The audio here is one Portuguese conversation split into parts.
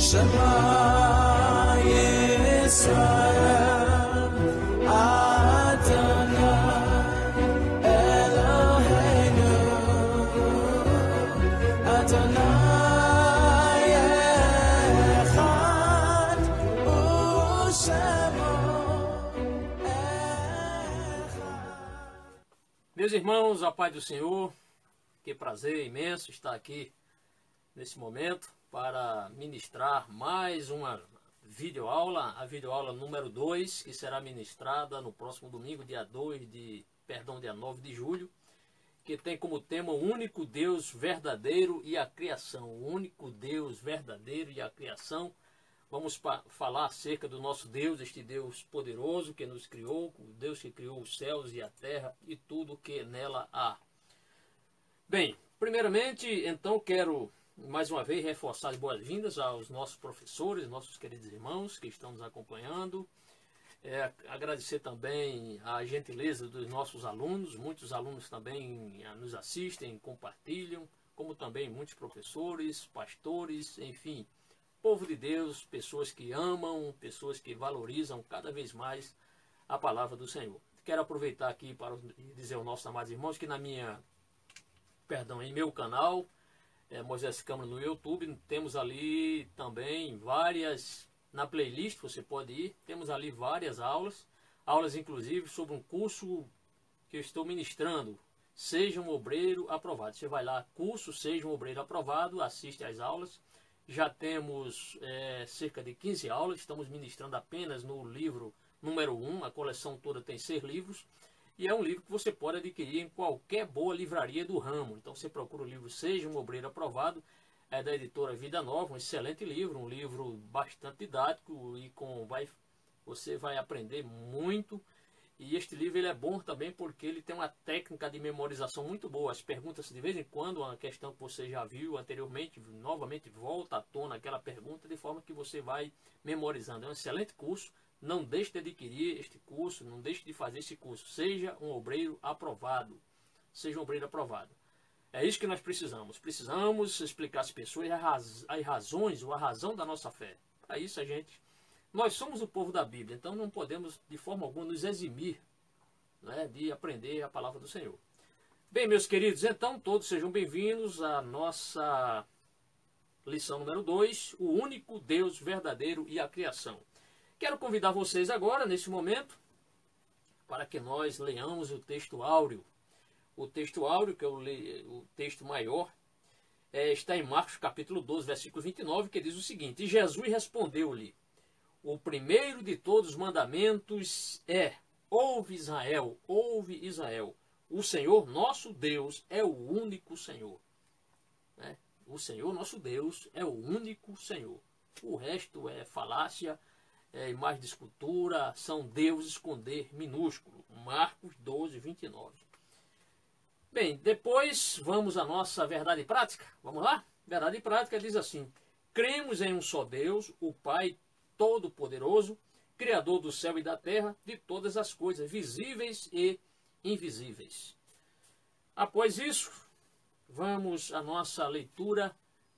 Shema Yisrael Adonai Eloheinu Adonai Echad U'Shemo Echad. Meus irmãos, a paz do Senhor, que prazer imenso estar aqui nesse momento para ministrar mais uma videoaula, a videoaula número 2, que será ministrada no próximo domingo, dia 9 de julho, que tem como tema o único Deus verdadeiro e a criação. O único Deus verdadeiro e a criação. Vamos falar acerca do nosso Deus, este Deus poderoso que nos criou, o Deus que criou os céus e a terra e tudo que nela há. Bem, primeiramente, então, quero mais uma vez reforçar as boas-vindas aos nossos professores, nossos queridos irmãos que estão nos acompanhando. Agradecer também a gentileza dos nossos alunos. Muitos alunos também nos assistem, compartilham, como também muitos professores, pastores, enfim, povo de Deus, pessoas que amam, pessoas que valorizam cada vez mais a palavra do Senhor. Quero aproveitar aqui para dizer aos nossos amados irmãos que em meu canal, Moisés Câmara no YouTube, temos ali também na playlist, você pode ir, temos ali várias aulas inclusive sobre um curso que eu estou ministrando, Seja um Obreiro Aprovado. Você vai lá, curso Seja um Obreiro Aprovado, assiste às aulas. Já temos cerca de 15 aulas, estamos ministrando apenas no livro número 1, a coleção toda tem 6 livros, e é um livro que você pode adquirir em qualquer boa livraria do ramo. Então você procura o livro Seja um Obreiro Aprovado, é da editora Vida Nova, um excelente livro, um livro bastante didático e você vai aprender muito. E este livro ele é bom também porque ele tem uma técnica de memorização muito boa. As perguntas, de vez em quando, uma questão que você já viu anteriormente, novamente volta à tona aquela pergunta, de forma que você vai memorizando. É um excelente curso. Não deixe de adquirir este curso, não deixe de fazer esse curso. Seja um obreiro aprovado. Seja um obreiro aprovado. É isso que nós precisamos. Precisamos explicar às pessoas as razões ou a razão da nossa fé. Para isso nós somos o povo da Bíblia, então não podemos de forma alguma nos eximir, né, de aprender a palavra do Senhor. Bem, meus queridos, então todos sejam bem-vindos à nossa lição número 2, o único Deus verdadeiro e a criação. Quero convidar vocês agora, nesse momento, para que nós leamos o texto áureo. O texto áureo, que é o texto maior, está em Marcos capítulo 12, versículo 29, que diz o seguinte: E Jesus respondeu-lhe: O primeiro de todos os mandamentos é: Ouve Israel, o Senhor nosso Deus é o único Senhor. O Senhor nosso Deus é o único Senhor. O resto é falácia, imagem de escultura, são deuses com D minúsculo. Marcos 12, 29. Bem, depois vamos à nossa verdade prática. Vamos lá? Verdade prática diz assim: Cremos em um só Deus, o Pai Todo-Poderoso, Criador do céu e da terra, de todas as coisas, visíveis e invisíveis. Após isso, vamos à nossa leitura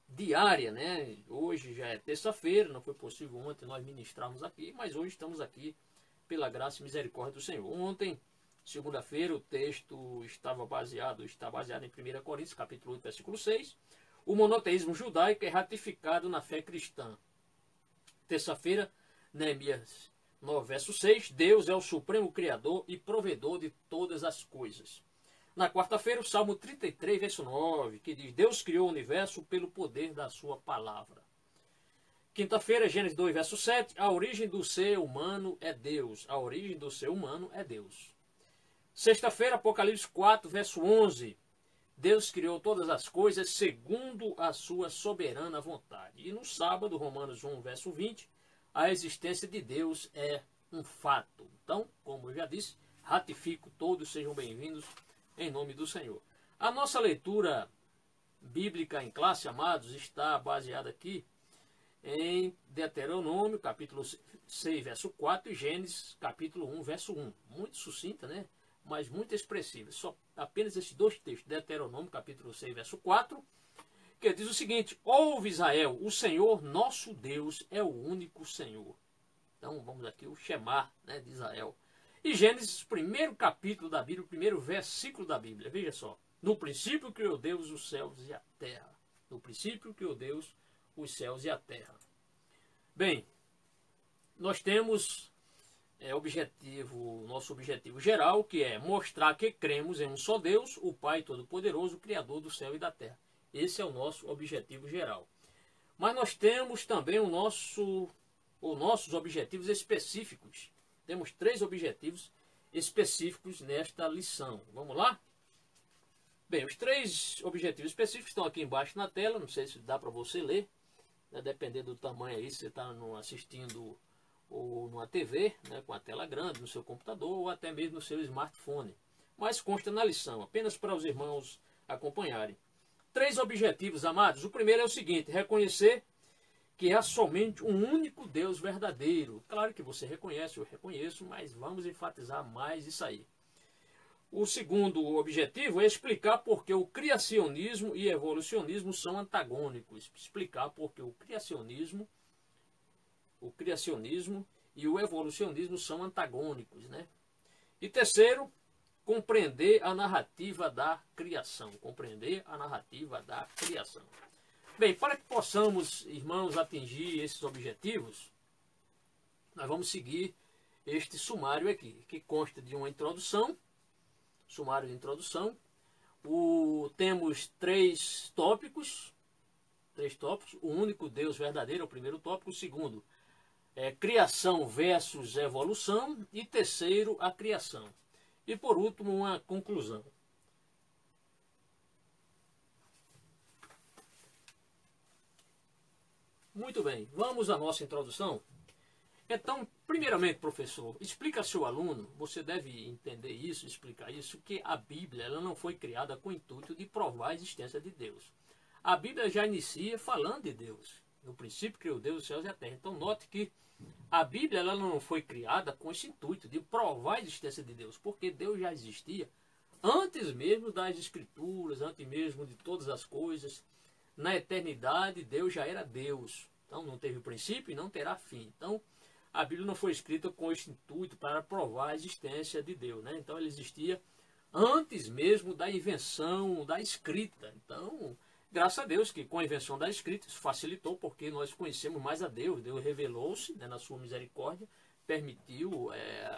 diária, né? Hoje já é terça-feira, não foi possível ontem nós ministrarmos aqui, mas hoje estamos aqui pela graça e misericórdia do Senhor. Ontem, segunda-feira, o texto está baseado em 1 Coríntios, capítulo 8, versículo 6. O monoteísmo judaico é ratificado na fé cristã. Terça-feira, Neemias 9, verso 6, Deus é o supremo criador e provedor de todas as coisas. Na quarta-feira, o Salmo 33, verso 9, que diz: Deus criou o universo pelo poder da sua palavra. Quinta-feira, Gênesis 2, verso 7, a origem do ser humano é Deus. A origem do ser humano é Deus. Sexta-feira, Apocalipse 4, verso 11, Deus criou todas as coisas segundo a sua soberana vontade. E no sábado, Romanos 1, verso 20, a existência de Deus é um fato. Então, como eu já disse, ratifico, todos sejam bem-vindos em nome do Senhor. A nossa leitura bíblica em classe, amados, está baseada aqui em Deuteronômio, capítulo 6, verso 4, e Gênesis, capítulo 1, verso 1. Muito sucinta, né? Mas muito expressiva. Só apenas esses dois textos, Deuteronômio, capítulo 6, verso 4, porque diz o seguinte: ouve Israel, o Senhor nosso Deus é o único Senhor. Então vamos aqui o Shemá, né, de Israel. E Gênesis, primeiro capítulo da Bíblia, o primeiro versículo da Bíblia. Veja só. No princípio criou Deus os céus e a terra. No princípio criou Deus os céus e a terra. Bem, nós temos nosso objetivo geral, que é mostrar que cremos em um só Deus, o Pai Todo-Poderoso, Criador do céu e da terra. Esse é o nosso objetivo geral. Mas nós temos também os nossos objetivos específicos. Temos 3 objetivos específicos nesta lição. Vamos lá? Bem, os 3 objetivos específicos estão aqui embaixo na tela. Não sei se dá para você ler. Né? Dependendo do tamanho aí, se você está assistindo ou numa TV, né, com a tela grande, no seu computador ou até mesmo no seu smartphone. Mas consta na lição, apenas para os irmãos acompanharem. 3 objetivos, amados. O primeiro é o seguinte: reconhecer que há somente um único Deus verdadeiro. Claro que você reconhece, eu reconheço, mas vamos enfatizar mais isso aí. O segundo objetivo é explicar por que o criacionismo e evolucionismo são antagônicos. Explicar por que o criacionismo e o evolucionismo são antagônicos, né? E terceiro, compreender a narrativa da criação. Compreender a narrativa da criação. Bem, para que possamos, irmãos, atingir esses objetivos, nós vamos seguir este sumário aqui, que consta de uma introdução, sumário de introdução. Temos 3 tópicos, o único Deus verdadeiro é o primeiro tópico, o segundo criação versus evolução, e terceiro, a criação. E por último, uma conclusão. Muito bem, vamos à nossa introdução. Então, primeiramente, professor, explica ao seu aluno, você deve entender isso, explicar isso, que a Bíblia ela não foi criada com o intuito de provar a existência de Deus. A Bíblia já inicia falando de Deus. No princípio criou Deus os céus e a terra. Então, note que a Bíblia ela não foi criada com esse intuito de provar a existência de Deus, porque Deus já existia antes mesmo das Escrituras, antes mesmo de todas as coisas. Na eternidade, Deus já era Deus. Então, não teve princípio e não terá fim. Então, a Bíblia não foi escrita com esse intuito para provar a existência de Deus, né? Então, ela existia antes mesmo da invenção da escrita. Então, graças a Deus que com a invenção da escrita isso facilitou, porque nós conhecemos mais a Deus. Deus revelou-se, né, na sua misericórdia, permitiu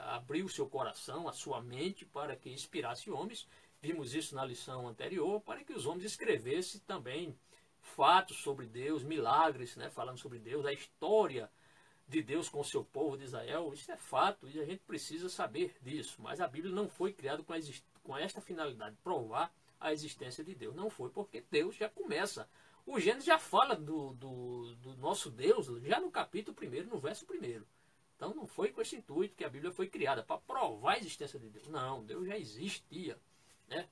abrir o seu coração, a sua mente, para que inspirasse homens. Vimos isso na lição anterior, para que os homens escrevessem também fatos sobre Deus, milagres, né, falando sobre Deus, a história de Deus com o seu povo de Israel. Isso é fato e a gente precisa saber disso. Mas a Bíblia não foi criada com esta finalidade, provar a existência de Deus. Não foi, porque Deus já começa. O Gênesis já fala do nosso Deus, já no capítulo 1, no verso 1. Então não foi com esse intuito que a Bíblia foi criada, para provar a existência de Deus. Não, Deus já existia, né?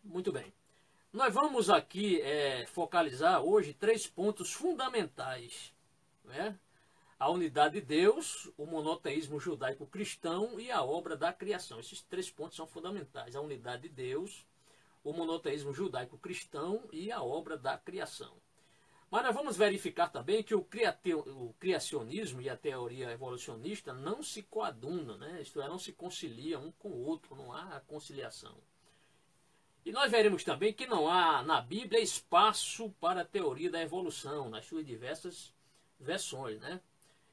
Muito bem. Nós vamos aqui focalizar hoje 3 pontos fundamentais, né? A unidade de Deus, o monoteísmo judaico-cristão e a obra da criação. Esses 3 pontos são fundamentais. A unidade de Deus, o monoteísmo judaico-cristão e a obra da criação. Mas nós vamos verificar também que o criacionismo e a teoria evolucionista não se coadunam, né? Isto é, não se conciliam um com o outro, não há conciliação. E nós veremos também que não há na Bíblia espaço para a teoria da evolução, nas suas diversas versões, né?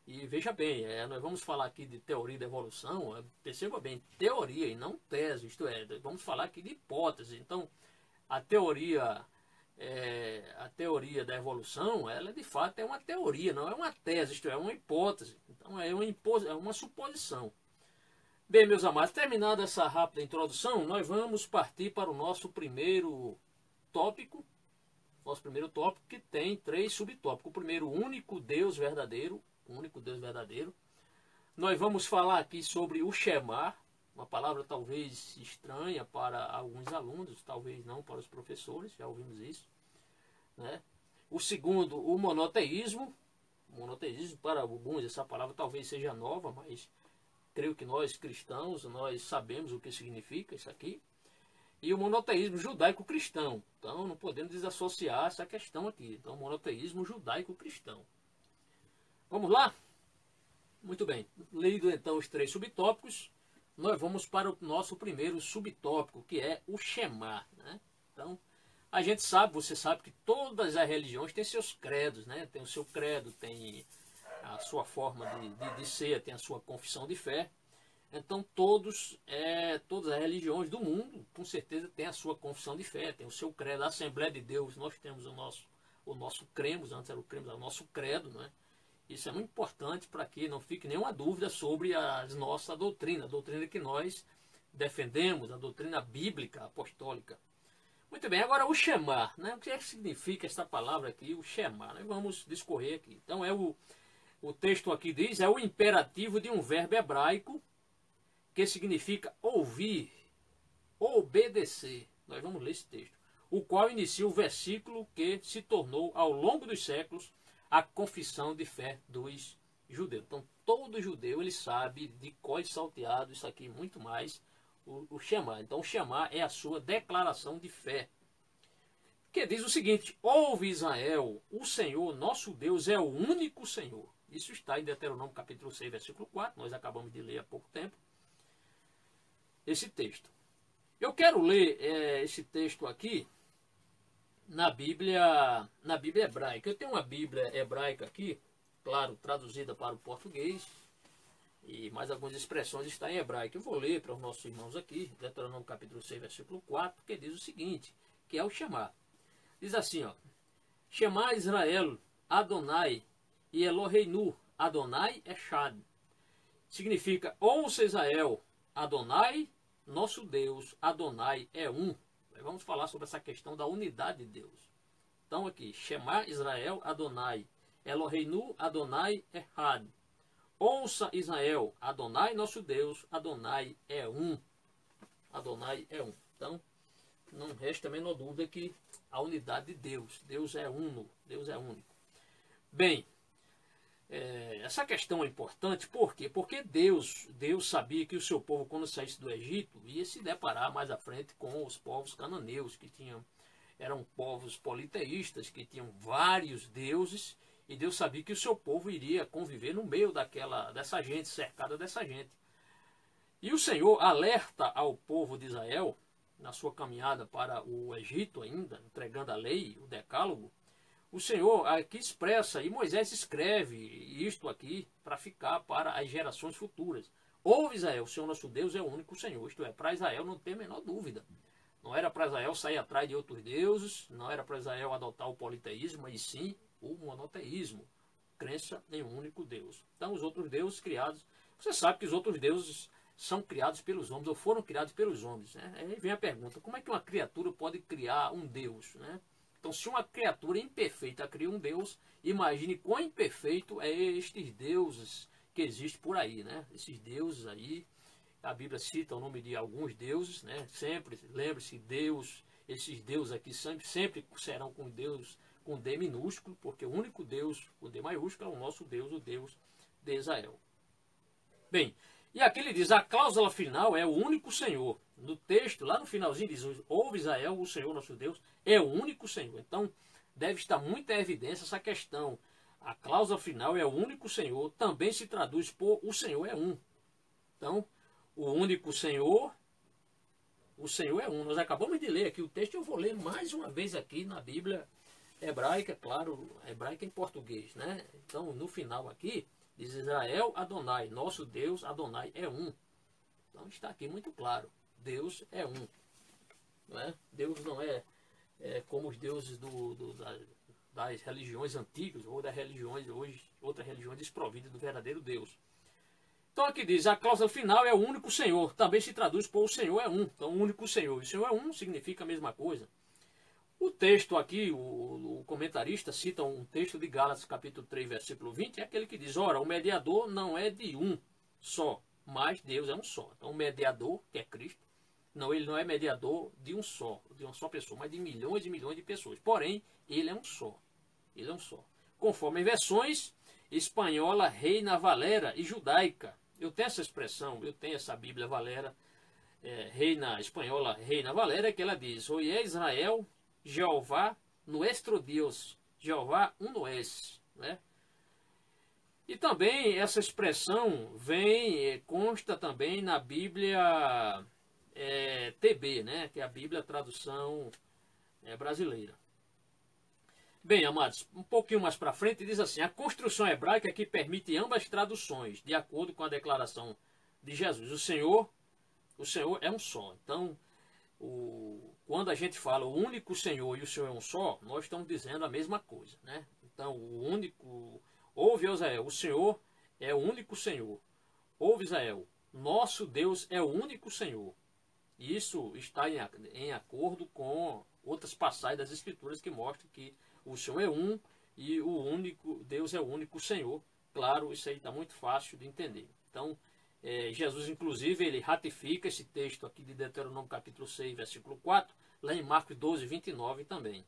E veja bem, nós vamos falar aqui de teoria da evolução, perceba bem, teoria e não tese, isto é, vamos falar aqui de hipótese. Então, a teoria da evolução, ela de fato é uma teoria, não é uma tese, isto é uma hipótese. Então, é uma suposição. Bem, meus amados, terminada essa rápida introdução, nós vamos partir para o nosso primeiro tópico. Nosso primeiro tópico, que tem 3 subtópicos. O primeiro, o único Deus verdadeiro. O único Deus verdadeiro. Nós vamos falar aqui sobre o Shemá, uma palavra talvez estranha para alguns alunos, talvez não para os professores, já ouvimos isso, né? O segundo, o monoteísmo. Monoteísmo, para alguns, essa palavra talvez seja nova, mas creio que nós cristãos, nós sabemos o que significa isso aqui. e o monoteísmo judaico-cristão. Então não podemos desassociar essa questão aqui. Então, monoteísmo judaico-cristão. Vamos lá? Muito bem. Lido então os 3 subtópicos, nós vamos para o nosso primeiro subtópico, que é o Shema, né? Então, a gente sabe, você sabe que todas as religiões têm seus credos, né? Tem o seu credo, tem a sua forma de ser, tem a sua confissão de fé. Então, todas as religiões do mundo, com certeza, têm a sua confissão de fé, tem o seu credo. A Assembleia de Deus, nós temos o nosso cremos, antes era o cremos, é o nosso credo, né? Isso é muito importante para que não fique nenhuma dúvida sobre a nossa doutrina, a doutrina que nós defendemos, a doutrina bíblica apostólica. Muito bem, agora o Shema, né? O que é que significa essa palavra aqui, o Shema? Né? Vamos discorrer aqui. Então, o texto aqui diz, é o imperativo de um verbo hebraico que significa ouvir, obedecer. Nós vamos ler esse texto. O qual inicia o versículo que se tornou, ao longo dos séculos, a confissão de fé dos judeus. Então, todo judeu ele sabe de cor e salteado isso aqui, muito mais, o Shema. Então, o Shema é a sua declaração de fé. Que diz o seguinte, ouve Israel, o Senhor, nosso Deus, é o único Senhor. Isso está em Deuteronômio capítulo 6, versículo 4, nós acabamos de ler há pouco tempo, esse texto. Eu quero ler esse texto aqui, na Bíblia hebraica. Eu tenho uma Bíblia hebraica aqui, claro, traduzida para o português, e mais algumas expressões estão em hebraico. Eu vou ler para os nossos irmãos aqui, Deuteronômio capítulo 6, versículo 4, que diz o seguinte, que é o Shema. Diz assim, ó, Shema Israel, Adonai e Eloheinu, Adonai Echad. Significa, ouça Israel, Adonai, nosso Deus, Adonai é um. Vamos falar sobre essa questão da unidade de Deus. Então aqui, Shema Israel, Adonai, Eloheinu, Adonai Echad. Ouça Israel, Adonai nosso Deus, Adonai é um. Adonai é um. Então, não resta a menor dúvida que a unidade de Deus. Deus é uno, Deus é único. Bem, essa questão é importante, por quê? Porque Deus sabia que o seu povo, quando saísse do Egito, ia se deparar mais à frente com os povos cananeus, que eram povos politeístas, que tinham vários deuses, e Deus sabia que o seu povo iria conviver no meio dessa gente, cercada dessa gente. E o Senhor alerta ao povo de Israel, na sua caminhada para o Egito ainda, entregando a lei, o decálogo. O Senhor aqui expressa, e Moisés escreve isto aqui para ficar para as gerações futuras. Ouve Israel, o Senhor nosso Deus é o único Senhor. Isto é, para Israel não tem a menor dúvida. Não era para Israel sair atrás de outros deuses, não era para Israel adotar o politeísmo, mas sim o monoteísmo, crença em um único Deus. Então os outros deuses criados, você sabe que os outros deuses são criados pelos homens, ou foram criados pelos homens. Né? Aí vem a pergunta, como é que uma criatura pode criar um Deus? Né? Então, se uma criatura imperfeita cria um Deus, imagine quão imperfeito é estes deuses que existem por aí, né? Esses deuses aí, a Bíblia cita o nome de alguns deuses, né? Sempre, lembre-se, Deus, esses deuses aqui sempre serão com Deus, com D minúsculo, porque o único Deus, o D maiúsculo, é o nosso Deus, o Deus de Israel. Bem, e aqui ele diz, a cláusula final é o único Senhor. No texto, lá no finalzinho, diz, ouve Israel, o Senhor nosso Deus, é o único Senhor. Então, deve estar muita evidência essa questão. A cláusula final é o único Senhor, também se traduz por o Senhor é um. Então, o único Senhor, o Senhor é um. Nós acabamos de ler aqui o texto, eu vou ler mais uma vez aqui na Bíblia hebraica, claro, hebraica em português, né? Então, no final aqui, diz Israel, Adonai, nosso Deus, Adonai é um. Então, está aqui muito claro. Deus é um. Não é? Deus não é como os deuses das religiões antigas ou das religiões hoje, outras religiões desprovidas do verdadeiro Deus. Então aqui diz, a cláusula final é o único Senhor. Também se traduz por o Senhor é um. Então o único Senhor. E o Senhor é um significa a mesma coisa. O texto aqui, o comentarista cita um texto de Gálatas capítulo 3, versículo 20, é aquele que diz, ora, o mediador não é de um só, mas Deus é um só. Então o mediador, que é Cristo, ele não é mediador de uma só pessoa, mas de milhões e milhões de pessoas. Porém, ele é um só. Ele é um só. Conforme as versões espanhola, Reina Valera e judaica. Eu tenho essa expressão, eu tenho essa Bíblia Valera, Reina Espanhola, Reina Valéria, que ela diz: Oye Israel, Jeová nuestro Deus, Jeová uno es, né? E também essa expressão consta também na Bíblia TB, né? Que é a Bíblia Tradução Brasileira. Bem, amados, um pouquinho mais para frente diz assim: a construção hebraica que permite ambas traduções, de acordo com a declaração de Jesus. O Senhor é um só. Então, quando a gente fala o único Senhor e o Senhor é um só, nós estamos dizendo a mesma coisa, né? Então, ouve Israel, o Senhor é o único Senhor. Ouve Israel, nosso Deus é o único Senhor. E isso está em acordo com outras passagens das Escrituras que mostram que o Senhor é um e o único Deus é o único Senhor. Claro, isso aí está muito fácil de entender. Então, Jesus, inclusive, ele ratifica esse texto aqui de Deuteronômio capítulo 6, versículo 4, lá em Marcos 12, 29 também.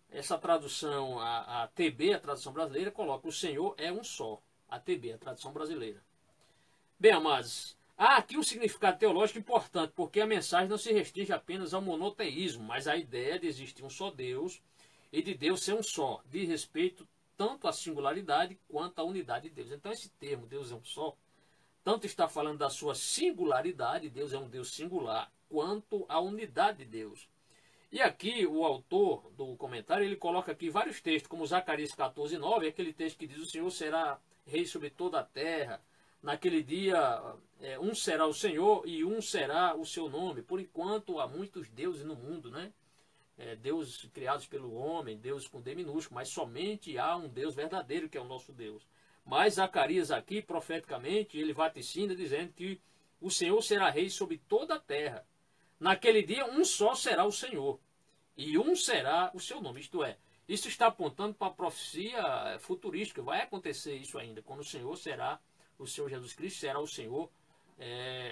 Essa tradução, a TB, a tradução brasileira, coloca: o Senhor é um só. A TB, a tradução brasileira. Bem, amados, há aqui um significado teológico importante, porque a mensagem não se restringe apenas ao monoteísmo, mas à ideia de existir um só Deus e de Deus ser um só, de respeito tanto à singularidade quanto à unidade de Deus. Então esse termo, Deus é um só, tanto está falando da sua singularidade, Deus é um Deus singular, quanto à unidade de Deus. E aqui o autor do comentário, ele coloca aqui vários textos, como Zacarias 14, 9, aquele texto que diz: o Senhor será rei sobre toda a terra. Naquele dia, um será o Senhor e um será o seu nome. Por enquanto, há muitos deuses no mundo, né? Deuses criados pelo homem, Deus com D minúsculo, mas somente há um Deus verdadeiro, que é o nosso Deus. Mas Zacarias aqui, profeticamente, ele vaticina dizendo que o Senhor será rei sobre toda a terra. Naquele dia, um só será o Senhor e um será o seu nome. Isto é, isso está apontando para a profecia futurística. Vai acontecer isso ainda, quando o Senhor Jesus Cristo será o Senhor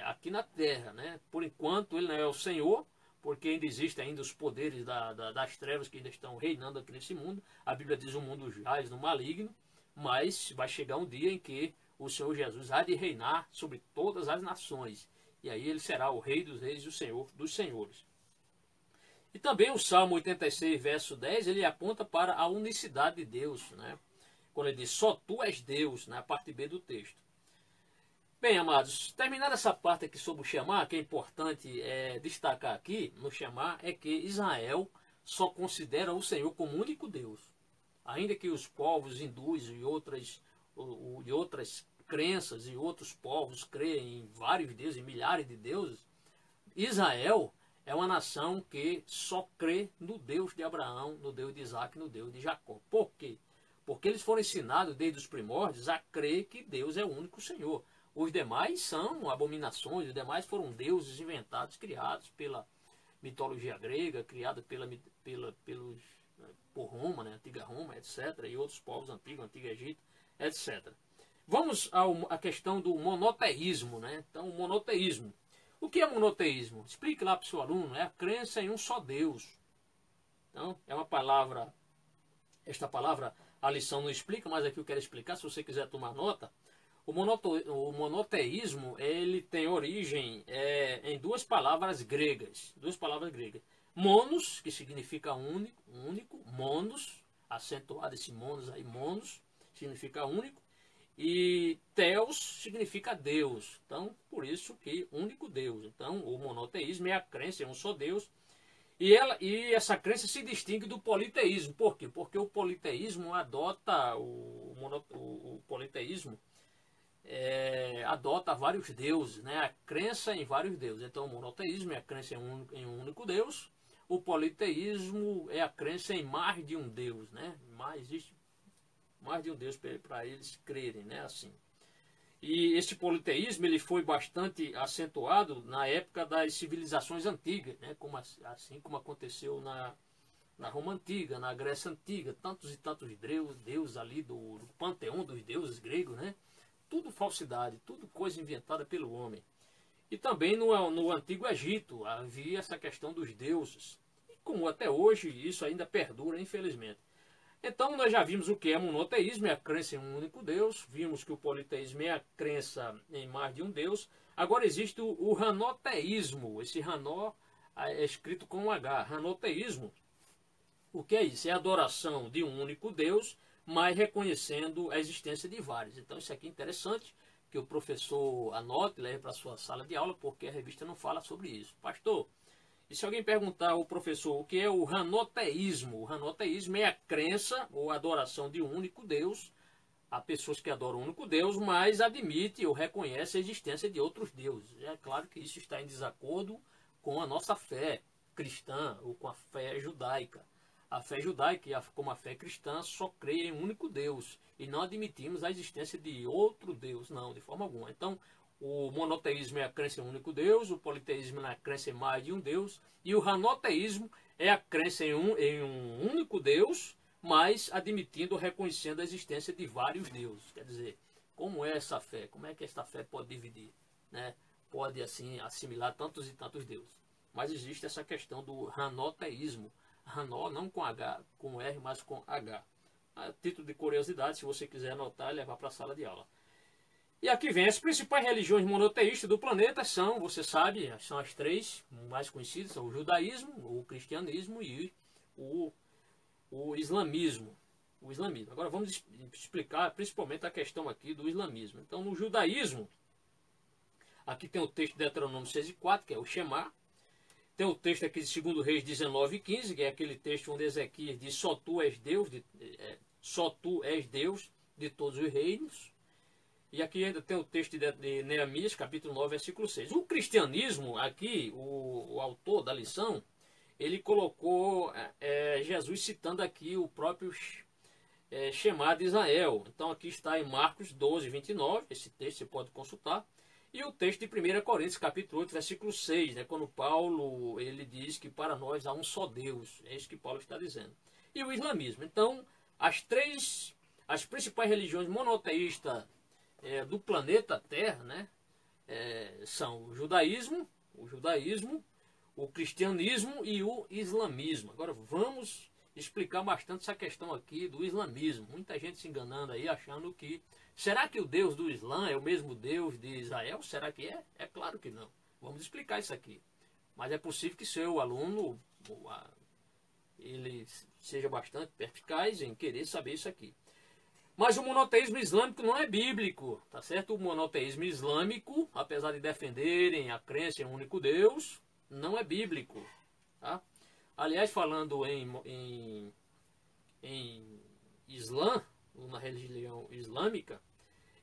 aqui na terra, né? Por enquanto ele não é o Senhor, porque ainda existem ainda os poderes das trevas que ainda estão reinando aqui nesse mundo. A Bíblia diz: o mundo jaz no maligno, mas vai chegar um dia em que o Senhor Jesus há de reinar sobre todas as nações. E aí ele será o Rei dos Reis e o Senhor dos Senhores. E também o Salmo 86, verso 10, ele aponta para a unicidade de Deus, né? Quando ele diz: só tu és Deus, na parte B do texto. Bem, amados, terminando essa parte aqui sobre o Shema, que é importante destacar aqui no Shema, é que Israel só considera o Senhor como único Deus. Ainda que os povos hindus e outras crenças e outros povos creem em vários deuses, em milhares de deuses, Israel é uma nação que só crê no Deus de Abraão, no Deus de Isaac, no Deus de Jacó. Por quê? Porque eles foram ensinados desde os primórdios a crer que Deus é o único Senhor. Os demais são abominações, os demais foram deuses inventados, criados pela mitologia grega, criados por Roma, né, antiga Roma, etc., e outros povos antigos, antigo Egito, etc. Vamos à questão do monoteísmo, né? Então, o monoteísmo. O que é monoteísmo? Explique lá para o seu aluno. É a crença em um só Deus. Então, é uma palavra, esta palavra a lição não explica, mas aqui eu quero explicar, se você quiser tomar nota. O monoteísmo, ele tem origem em duas palavras gregas. Monos, que significa único, monos, acentuado esse monos aí, monos, significa único, e Theos significa Deus. Então, por isso que único Deus. Então, o monoteísmo é a crença em um só Deus. E essa crença se distingue do politeísmo. Por quê? Porque o politeísmo adota adota vários deuses, né? A crença em vários deuses. Então, o monoteísmo é a crença em um único Deus. O politeísmo é a crença em mais de um Deus, né? Existe mais de um Deus para eles crerem, né? Assim. E esse politeísmo ele foi bastante acentuado na época das civilizações antigas, né? Assim como aconteceu na Roma Antiga, na Grécia Antiga, tantos e tantos deuses ali do panteão dos deuses gregos, né? Tudo falsidade, tudo coisa inventada pelo homem. E também no Antigo Egito havia essa questão dos deuses. E como até hoje isso ainda perdura, infelizmente. Então nós já vimos o que é monoteísmo, é a crença em um único Deus. Vimos que o politeísmo é a crença em mais de um Deus. Agora existe o hanoteísmo. Esse Hanó é escrito com um H. Hanoteísmo, o que é isso? É a adoração de um único Deus, mas reconhecendo a existência de vários. Então isso aqui é interessante, que o professor anote, leve para a sua sala de aula, porque a revista não fala sobre isso. Pastor, e se alguém perguntar ao professor o que é o hanoteísmo? O hanoteísmo é a crença ou adoração de um único Deus. Há pessoas que adoram um único Deus, mas admite ou reconhece a existência de outros deuses. É claro que isso está em desacordo com a nossa fé cristã ou com a fé judaica. A fé judaica, como a fé cristã, só crê em um único Deus e não admitimos a existência de outro Deus, não, de forma alguma. Então, o monoteísmo é a crença em um único Deus, o politeísmo é a crença em mais de um Deus, e o hanoteísmo é a crença em um único Deus, mas admitindo ou reconhecendo a existência de vários deuses. Quer dizer, como é essa fé? Como é que esta fé pode dividir? Né? Pode, assim, assimilar tantos e tantos deuses. Mas existe essa questão do hanoteísmo. Hanó não com H, com R, mas com H. A título de curiosidade, se você quiser anotar e levar para a sala de aula. E aqui vem, as principais religiões monoteístas do planeta são, você sabe, são as três mais conhecidas, são o judaísmo, o cristianismo e o islamismo. O islamismo. Agora vamos explicar principalmente a questão aqui do islamismo. Então, no judaísmo, aqui tem o texto de Deuteronômio 6:4, que é o Shema. Tem o texto aqui de 2 Reis 19:15, que é aquele texto onde Ezequias diz: só tu és Deus, de todos os reinos. E aqui ainda tem o texto de Neemias, capítulo 9, versículo 6. O cristianismo, aqui, o autor da lição, ele colocou Jesus citando aqui o próprio Shema de Israel. Então aqui está em Marcos 12:29, esse texto você pode consultar. E o texto de 1 Coríntios, capítulo 8, versículo 6, né, quando Paulo ele diz que para nós há um só Deus. É isso que Paulo está dizendo. E o islamismo. Então, as principais religiões monoteístas do planeta Terra, né, são o judaísmo, o cristianismo e o islamismo. Agora vamos explicar bastante essa questão aqui do islamismo. Muita gente se enganando aí, achando que será que o Deus do Islã é o mesmo Deus de Israel? Será que é? É claro que não. Vamos explicar isso aqui. Mas é possível que seu aluno ele seja bastante perspicaz em querer saber isso aqui. Mas o monoteísmo islâmico não é bíblico, tá certo? O monoteísmo islâmico, apesar de defenderem a crença em um único Deus, não é bíblico, tá? Aliás, falando em Islã, na religião islâmica,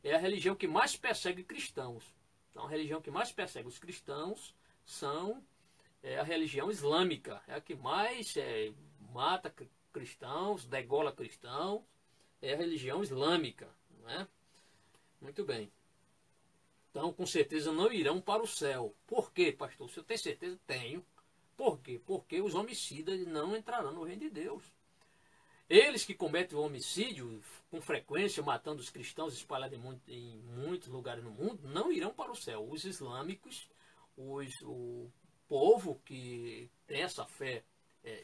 é a religião que mais persegue cristãos. Então, a religião que mais persegue os cristãos é a religião islâmica. É a que mais mata cristãos, degola cristãos. É a religião islâmica. Não é? Muito bem. Então, com certeza, não irão para o céu. Por quê, pastor? Se eu tenho certeza, tenho. Por quê? Porque os homicidas não entrarão no reino de Deus. Eles que cometem o homicídio com frequência, matando os cristãos espalhados em muitos lugares no mundo, não irão para o céu. Os islâmicos, o povo que tem essa fé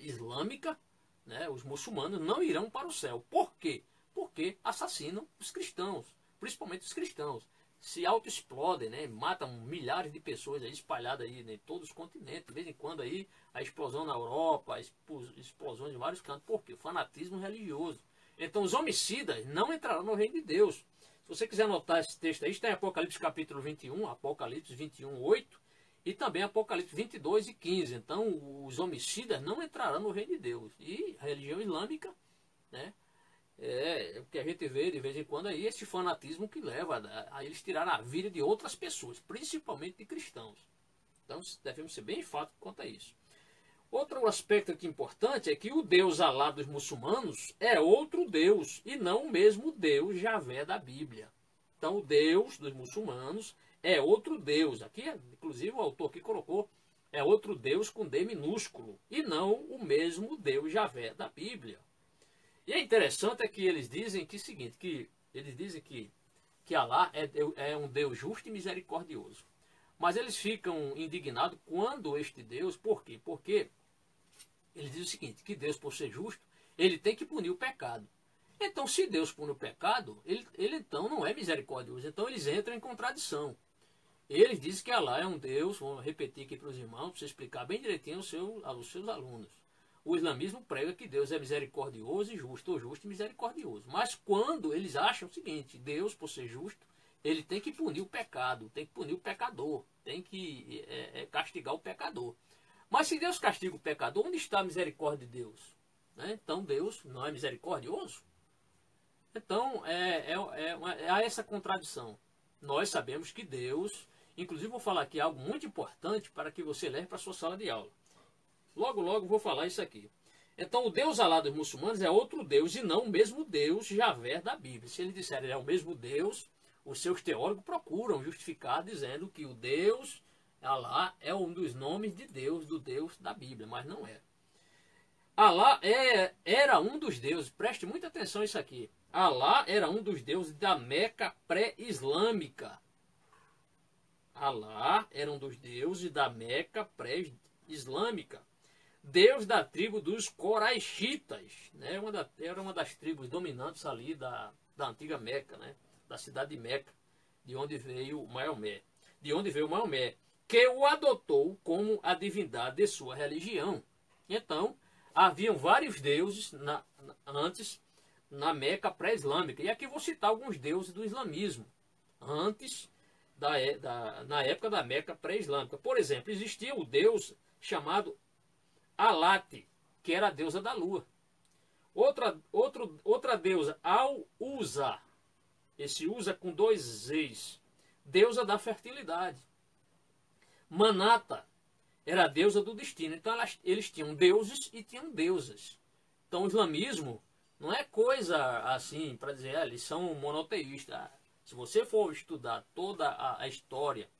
islâmica, né, os muçulmanos, não irão para o céu. Por quê? Porque assassinam os cristãos, principalmente os cristãos. Se autoexplodem, né, matam milhares de pessoas aí, espalhadas aí em todos os continentes. De vez em quando aí a explosão na Europa, a explosão de vários cantos. Por quê? Fanatismo religioso. Então os homicidas não entrarão no reino de Deus. Se você quiser anotar esse texto aí, está em Apocalipse capítulo 21, Apocalipse 21, 8, e também Apocalipse 22:15. Então os homicidas não entrarão no reino de Deus. E a religião islâmica, né, é o que a gente vê de vez em quando aí, esse fanatismo que leva a eles tirar a vida de outras pessoas, principalmente de cristãos. Então devemos ser bem enfáticos quanto a isso. Outro aspecto aqui importante é que o Deus Alá dos muçulmanos é outro Deus e não o mesmo Deus Javé da Bíblia. Então o Deus dos muçulmanos é outro Deus. Aqui, inclusive, o autor que colocou é outro Deus com D minúsculo e não o mesmo Deus Javé da Bíblia. E é interessante que eles dizem que que Alá é um Deus justo e misericordioso. Mas eles ficam indignados quando este Deus, por quê? Porque eles dizem o seguinte, que Deus, por ser justo, ele tem que punir o pecado. Então, se Deus pune o pecado, ele então não é misericordioso. Então, eles entram em contradição. Eles dizem que Allah é um Deus, vou repetir aqui para os irmãos, para você explicar bem direitinho aos seus alunos. O islamismo prega que Deus é misericordioso e justo, ou justo e misericordioso. Mas quando eles acham o seguinte, Deus, por ser justo, ele tem que punir o pecado, tem que punir o pecador, tem que castigar o pecador. Mas se Deus castiga o pecador, onde está a misericórdia de Deus? Né? Então Deus não é misericordioso? Então há essa contradição. Nós sabemos que Deus, inclusive vou falar aqui algo muito importante para que você leve para a sua sala de aula. Logo, logo vou falar isso aqui. Então o Deus Alá dos muçulmanos é outro Deus e não o mesmo Deus Javé da Bíblia. Se eles disserem é o mesmo Deus, os seus teólogos procuram justificar dizendo que o Deus Alá é um dos nomes de Deus, do Deus da Bíblia, mas não é. Alá era um dos deuses, preste muita atenção a isso aqui. Alá era um dos deuses da Meca pré-islâmica. Alá era um dos deuses da Meca pré-islâmica. Deus da tribo dos Coraixitas, né? Era uma das tribos dominantes ali da antiga Meca, né? Da cidade de Meca, de onde veio Maomé. Que o adotou como a divindade de sua religião. Então, haviam vários deuses antes na Meca pré-islâmica. E aqui vou citar alguns deuses do islamismo, antes na época da Meca pré-islâmica. Por exemplo, existia o deus chamado Alate, que era a deusa da lua. Outra deusa, Al-Uza, esse Uza com 2 Z's, deusa da fertilidade. Manata era a deusa do destino. Então eles tinham deuses e tinham deusas. Então o islamismo não é coisa assim para dizer, eles são monoteístas. Se você for estudar toda a história,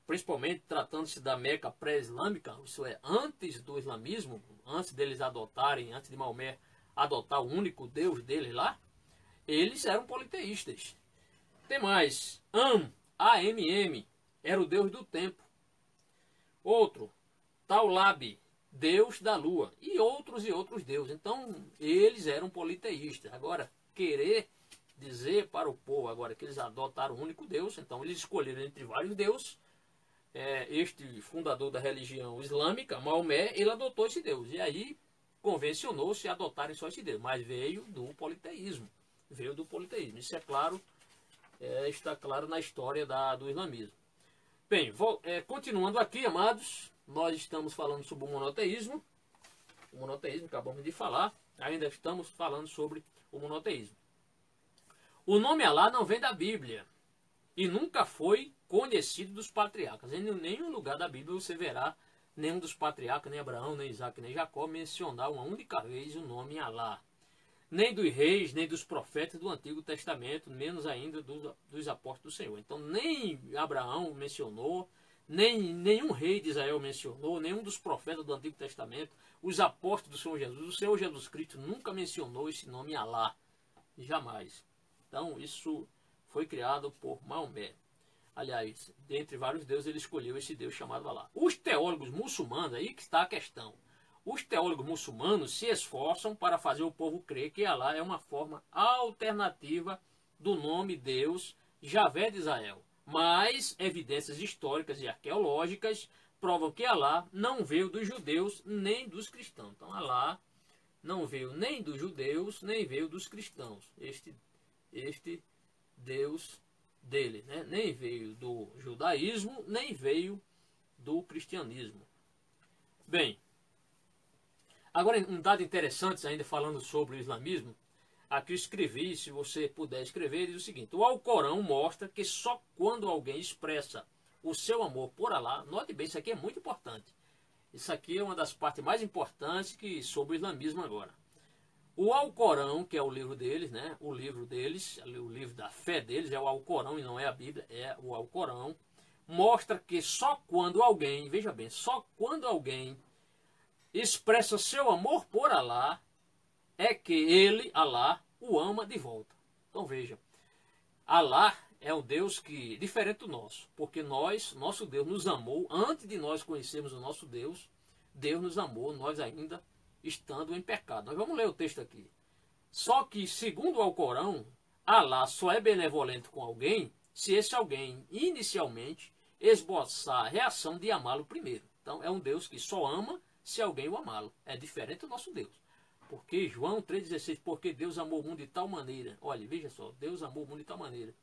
principalmente tratando-se da Meca pré-islâmica, isso é, antes do islamismo, antes de Maomé adotar o único Deus deles lá, eles eram politeístas. Tem mais, A-M-M, era o Deus do tempo. Outro, Taulab, Deus da lua, e outros deuses. Então, eles eram politeístas. Agora, querer dizer para o povo agora que eles adotaram o único Deus, então eles escolheram entre vários deuses. Este fundador da religião islâmica, Maomé, ele adotou esse Deus. E aí convencionou-se a adotarem só esse Deus. Mas veio do politeísmo. Isso é claro, está claro na história do islamismo. Bem, continuando aqui, amados, nós estamos falando sobre o monoteísmo. O monoteísmo, acabamos de falar. Ainda estamos falando sobre o monoteísmo. O nome Alá não vem da Bíblia. E nunca foi conhecido dos patriarcas. Em nenhum lugar da Bíblia você verá nenhum dos patriarcas, nem Abraão, nem Isaac, nem Jacó, mencionar uma única vez o nome Alá. Nem dos reis, nem dos profetas do Antigo Testamento, menos ainda dos apóstolos do Senhor. Então nem Abraão mencionou, nem nenhum rei de Israel mencionou, nenhum dos profetas do Antigo Testamento, os apóstolos do Senhor Jesus, o Senhor Jesus Cristo nunca mencionou esse nome Alá. Jamais. Então isso foi criado por Maomé. Aliás, dentre vários deuses, ele escolheu esse Deus chamado Alá. Os teólogos muçulmanos, aí que está a questão. Os teólogos muçulmanos se esforçam para fazer o povo crer que Alá é uma forma alternativa do nome Deus Javé de Israel. Mas evidências históricas e arqueológicas provam que Alá não veio dos judeus nem dos cristãos. Então Alá não veio nem dos judeus, nem veio dos cristãos. Este Deus dele, né? Nem veio do judaísmo, nem veio do cristianismo. Bem, agora um dado interessante, ainda falando sobre o islamismo, aqui eu escrevi, se você puder escrever, diz o seguinte: o Alcorão mostra que só quando alguém expressa o seu amor por Alá, note bem, isso aqui é muito importante. Isso aqui é uma das partes mais importantes sobre o islamismo agora. O Alcorão, que é o livro deles, né? O livro da fé deles é o Alcorão e não é a Bíblia, é o Alcorão. Mostra que só quando alguém, veja bem, só quando alguém expressa seu amor por Alá, é que ele, Alá, o ama de volta. Então veja, Alá é um Deus que diferente do nosso, porque nosso Deus nos amou, antes de nós conhecermos o nosso Deus, Deus nos amou, nós ainda estando em pecado. Nós vamos ler o texto aqui. Só que, segundo o Alcorão, Alá só é benevolente com alguém se esse alguém, inicialmente, esboçar a reação de amá-lo primeiro. Então é um Deus que só ama se alguém o amá-lo. É diferente do nosso Deus. Porque João 3,16, porque Deus amou o mundo de tal maneira. Olha, veja só, Deus amou o mundo de tal maneira.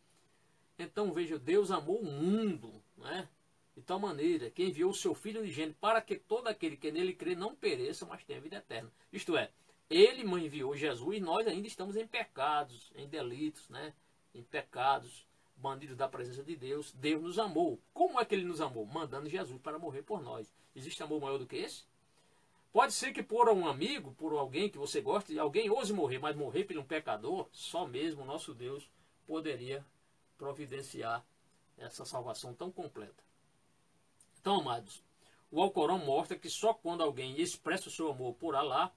Então veja, Deus amou o mundo, né, de tal maneira que enviou o seu Filho unigênito para que todo aquele que nele crê não pereça, mas tenha vida eterna. Isto é, ele enviou Jesus, nós ainda estamos em pecados, em delitos, né, em pecados, bandidos da presença de Deus. Deus nos amou. Como é que ele nos amou? Mandando Jesus para morrer por nós. Existe amor maior do que esse? Pode ser que por um amigo, por alguém que você gosta, alguém ouse morrer, mas morrer por um pecador, só mesmo o nosso Deus poderia providenciar essa salvação tão completa. Então, amados, o Alcorão mostra que só quando alguém expressa o seu amor por Alá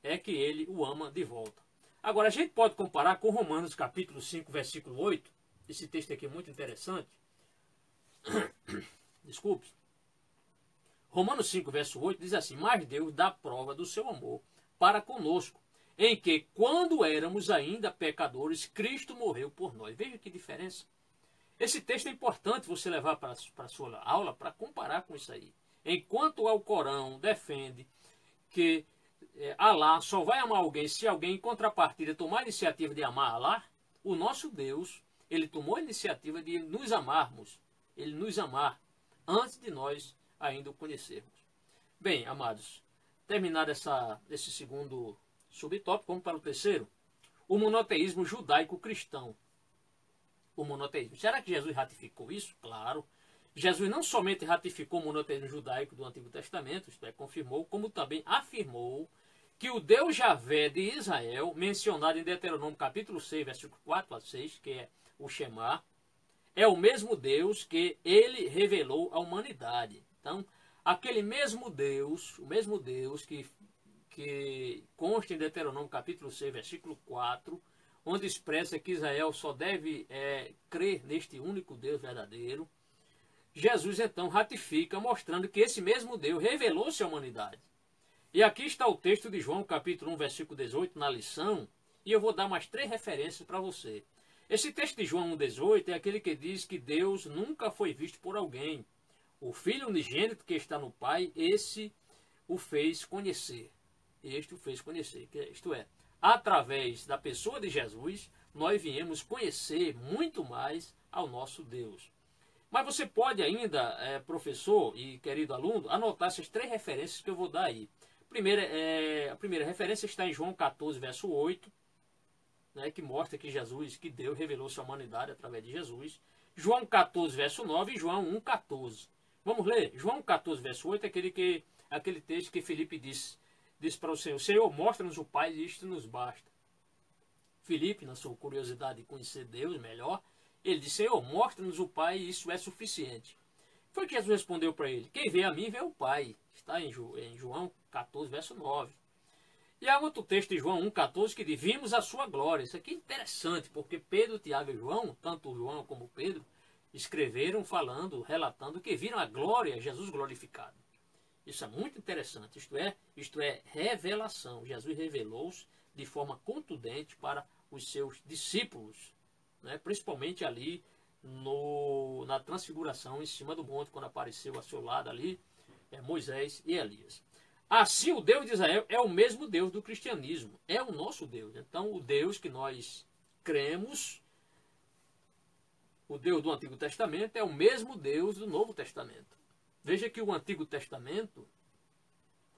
é que ele o ama de volta. Agora, a gente pode comparar com Romanos capítulo 5, versículo 8. Esse texto aqui é muito interessante. Desculpe. Romanos 5, verso 8 diz assim: mas Deus dá prova do seu amor para conosco, em que, quando éramos ainda pecadores, Cristo morreu por nós. Veja que diferença. Esse texto é importante você levar para a sua aula para comparar com isso aí. Enquanto o Alcorão defende que Alá só vai amar alguém se alguém, em contrapartida, tomar a iniciativa de amar Alá, o nosso Deus, ele tomou a iniciativa de nos amarmos, ele nos amar antes de nós ainda o conhecermos. Bem, amados, terminado esse segundo subtópico, vamos para o terceiro. O monoteísmo judaico-cristão. O monoteísmo. Será que Jesus ratificou isso? Claro. Jesus não somente ratificou o monoteísmo judaico do Antigo Testamento, isto é, confirmou, como também afirmou que o Deus Javé de Israel, mencionado em Deuteronômio capítulo 6, versículo 4 a 6, que é o Shema, é o mesmo Deus que ele revelou à humanidade. Então, aquele mesmo Deus, o mesmo Deus que consta em Deuteronômio capítulo 6, versículo 4, onde expressa que Israel só deve crer neste único Deus verdadeiro, Jesus então ratifica, mostrando que esse mesmo Deus revelou-se à humanidade. E aqui está o texto de João capítulo 1, versículo 18, na lição, e eu vou dar mais 3 referências para você. Esse texto de João 1,18 é aquele que diz que Deus nunca foi visto por alguém. O Filho unigênito que está no Pai, esse o fez conhecer. Este o fez conhecer. Isto é, através da pessoa de Jesus, nós viemos conhecer muito mais ao nosso Deus. Mas você pode ainda, professor e querido aluno, anotar essas 3 referências que eu vou dar aí. A primeira referência está em João 14, verso 8, né, que mostra que Deus revelou-se à humanidade através de Jesus. João 14, verso 9 e João 1, 14. Vamos ler? João 14, verso 8 é aquele texto que Filipe disse para o Senhor: Senhor, mostra-nos o Pai e isto nos basta. Filipe, na sua curiosidade de conhecer Deus melhor, ele disse: Senhor, mostra-nos o Pai e isso é suficiente. Foi que Jesus respondeu para ele: quem vê a mim vê o Pai. Está em João 14, verso 9. E há outro texto de João 1,14 que diz: vimos a sua glória. Isso aqui é interessante, porque Pedro, Tiago e João, tanto João como Pedro, escreveram relatando que viram a glória, Jesus glorificado. Isso é muito interessante, isto é revelação. Jesus revelou-se de forma contundente para os seus discípulos, né? Principalmente ali na transfiguração em cima do monte, quando apareceu ao seu lado ali Moisés e Elias. Assim, o Deus de Israel é o mesmo Deus do cristianismo, é o nosso Deus. Então, o Deus que nós cremos, o Deus do Antigo Testamento, é o mesmo Deus do Novo Testamento. Veja que o Antigo Testamento,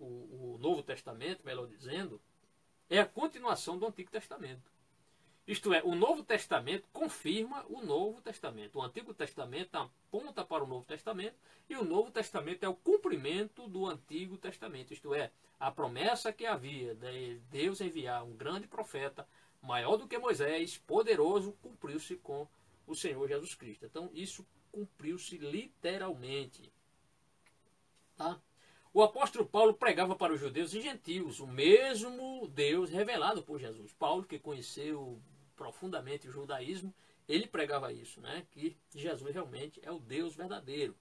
o Novo Testamento, melhor dizendo, é a continuação do Antigo Testamento. Isto é, o Novo Testamento confirma o Novo Testamento. O Antigo Testamento aponta para o Novo Testamento e o Novo Testamento é o cumprimento do Antigo Testamento. Isto é, a promessa que havia de Deus enviar um grande profeta, maior do que Moisés, poderoso, cumpriu-se com o Senhor Jesus Cristo. Então, isso cumpriu-se literalmente. Tá? O apóstolo Paulo pregava para os judeus e gentios o mesmo Deus revelado por Jesus. Paulo, que conheceu profundamente o judaísmo, ele pregava isso, né? Que Jesus realmente é o Deus verdadeiro.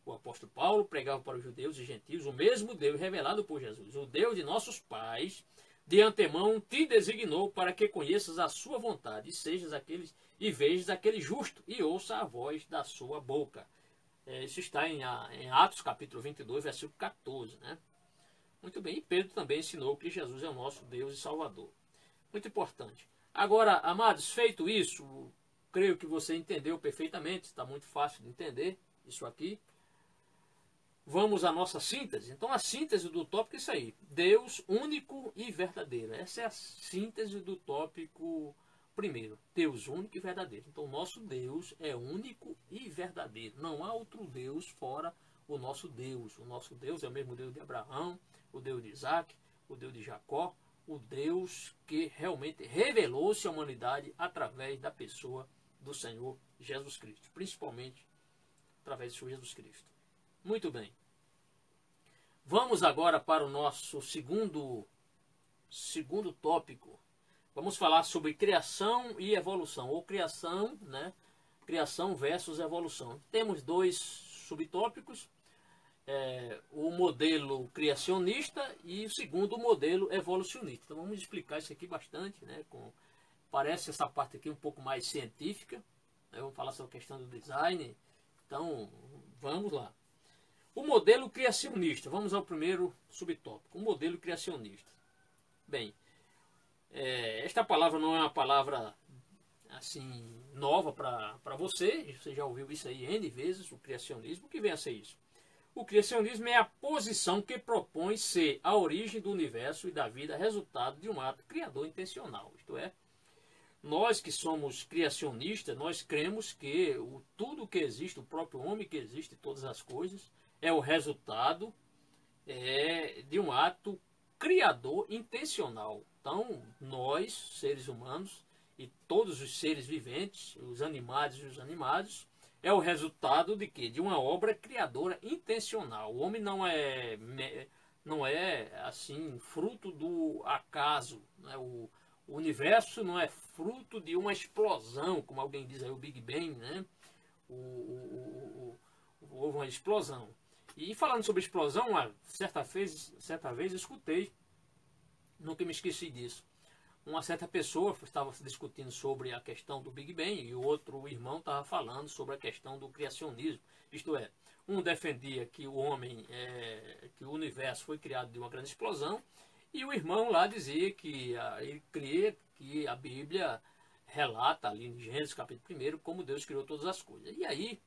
O apóstolo Paulo pregava para os judeus e gentios o mesmo Deus revelado por Jesus. O Deus de nossos pais, de antemão te designou para que conheças a sua vontade e vejas aquele justo e ouça a voz da sua boca. Isso está em Atos capítulo 22, versículo 14, né? Muito bem, e Pedro também ensinou que Jesus é o nosso Deus e Salvador. Muito importante. Agora, amados, feito isso, creio que você entendeu perfeitamente, está muito fácil de entender isso aqui. Vamos à nossa síntese. Então, a síntese do tópico é isso aí. Deus único e verdadeiro. Essa é a síntese do tópico primeiro. Deus único e verdadeiro. Então, nosso Deus é único e verdadeiro. Não há outro Deus fora o nosso Deus. O nosso Deus é o mesmo Deus de Abraão, o Deus de Isaac, o Deus de Jacó, o Deus que realmente revelou-se à humanidade através da pessoa do Senhor Jesus Cristo. Principalmente através do Senhor Jesus Cristo. Muito bem. Vamos agora para o nosso segundo tópico. Vamos falar sobre criação e evolução, ou criação, né? Criação versus evolução. Temos dois subtópicos, o modelo criacionista e o segundo, o modelo evolucionista. Então vamos explicar isso aqui bastante, né? Parece essa parte aqui um pouco mais científica, né? Vamos falar sobre a questão do design. Então, vamos lá. O modelo criacionista. Vamos ao primeiro subtópico. O modelo criacionista. Bem, esta palavra não é uma palavra assim nova para você. Você já ouviu isso aí N vezes, o criacionismo. O que vem a ser isso? O criacionismo é a posição que propõe ser a origem do universo e da vida, resultado de um ato criador intencional. Isto é, nós que somos criacionistas, nós cremos que tudo que existe, o próprio homem que existe, todas as coisas, é o resultado de um ato criador intencional. Então, nós, seres humanos, e todos os seres viventes, os animados e os animados, é o resultado de quê? De uma obra criadora intencional. O homem não é assim, fruto do acaso, né? O universo não é fruto de uma explosão, como alguém diz aí, o Big Bang, né? Houve uma explosão. E falando sobre explosão, certa vez escutei, nunca me esqueci disso, uma certa pessoa estava discutindo sobre a questão do Big Bang e o outro irmão estava falando sobre a questão do criacionismo. Isto é, um defendia que o homem, que o universo foi criado de uma grande explosão, e o irmão lá dizia que ele cria que a Bíblia relata ali em Gênesis capítulo 1 como Deus criou todas as coisas. E aí,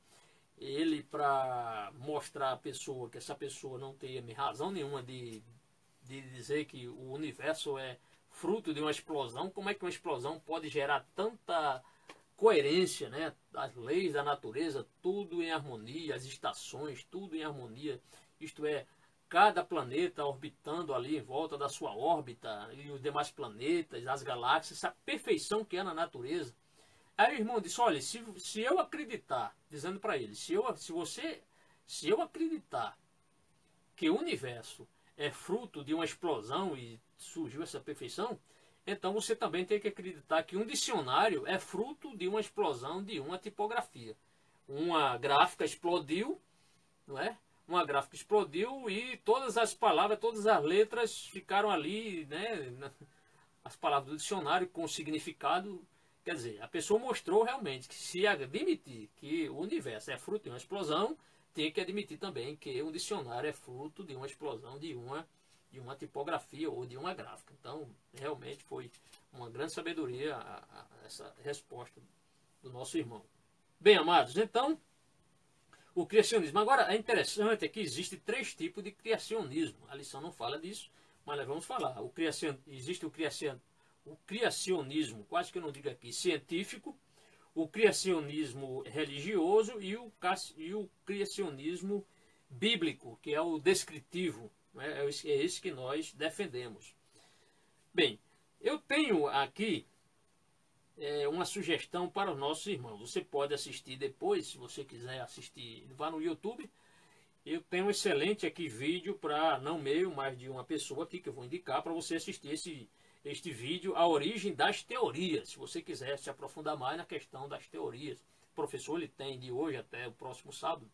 ele, para mostrar à pessoa que essa pessoa não tem razão nenhuma de dizer que o universo é fruto de uma explosão, como é que uma explosão pode gerar tanta coerência, né? As leis da natureza, tudo em harmonia, as estações, tudo em harmonia, isto é, cada planeta orbitando ali em volta da sua órbita, e os demais planetas, as galáxias, essa perfeição que é na natureza. Aí o irmão disse, olha, se eu acreditar, dizendo para ele, se eu acreditar que o universo é fruto de uma explosão e surgiu essa perfeição, então você também tem que acreditar que um dicionário é fruto de uma explosão de uma tipografia. Uma gráfica explodiu, não é? Uma gráfica explodiu e todas as palavras, todas as letras ficaram ali, né? As palavras do dicionário com significado. Quer dizer, a pessoa mostrou realmente que se admitir que o universo é fruto de uma explosão, tem que admitir também que um dicionário é fruto de uma explosão de uma tipografia ou de uma gráfica. Então, realmente foi uma grande sabedoria essa resposta do nosso irmão. Bem, amados, então, o criacionismo. Agora, é interessante que existe 3 tipos de criacionismo. A lição não fala disso, mas nós vamos falar. Existe o criacionismo, quase que eu não digo aqui, científico, o criacionismo religioso e o criacionismo bíblico, que é o descritivo, né? É esse que nós defendemos. Bem, eu tenho aqui uma sugestão para os nossos irmãos. Você pode assistir depois, se você quiser assistir, vá no YouTube. Eu tenho um excelente aqui vídeo para, não meu, mas de uma pessoa aqui que eu vou indicar para você assistir este vídeo, A Origem das Teorias. Se você quiser se aprofundar mais na questão das teorias. O professor ele tem de hoje até o próximo sábado,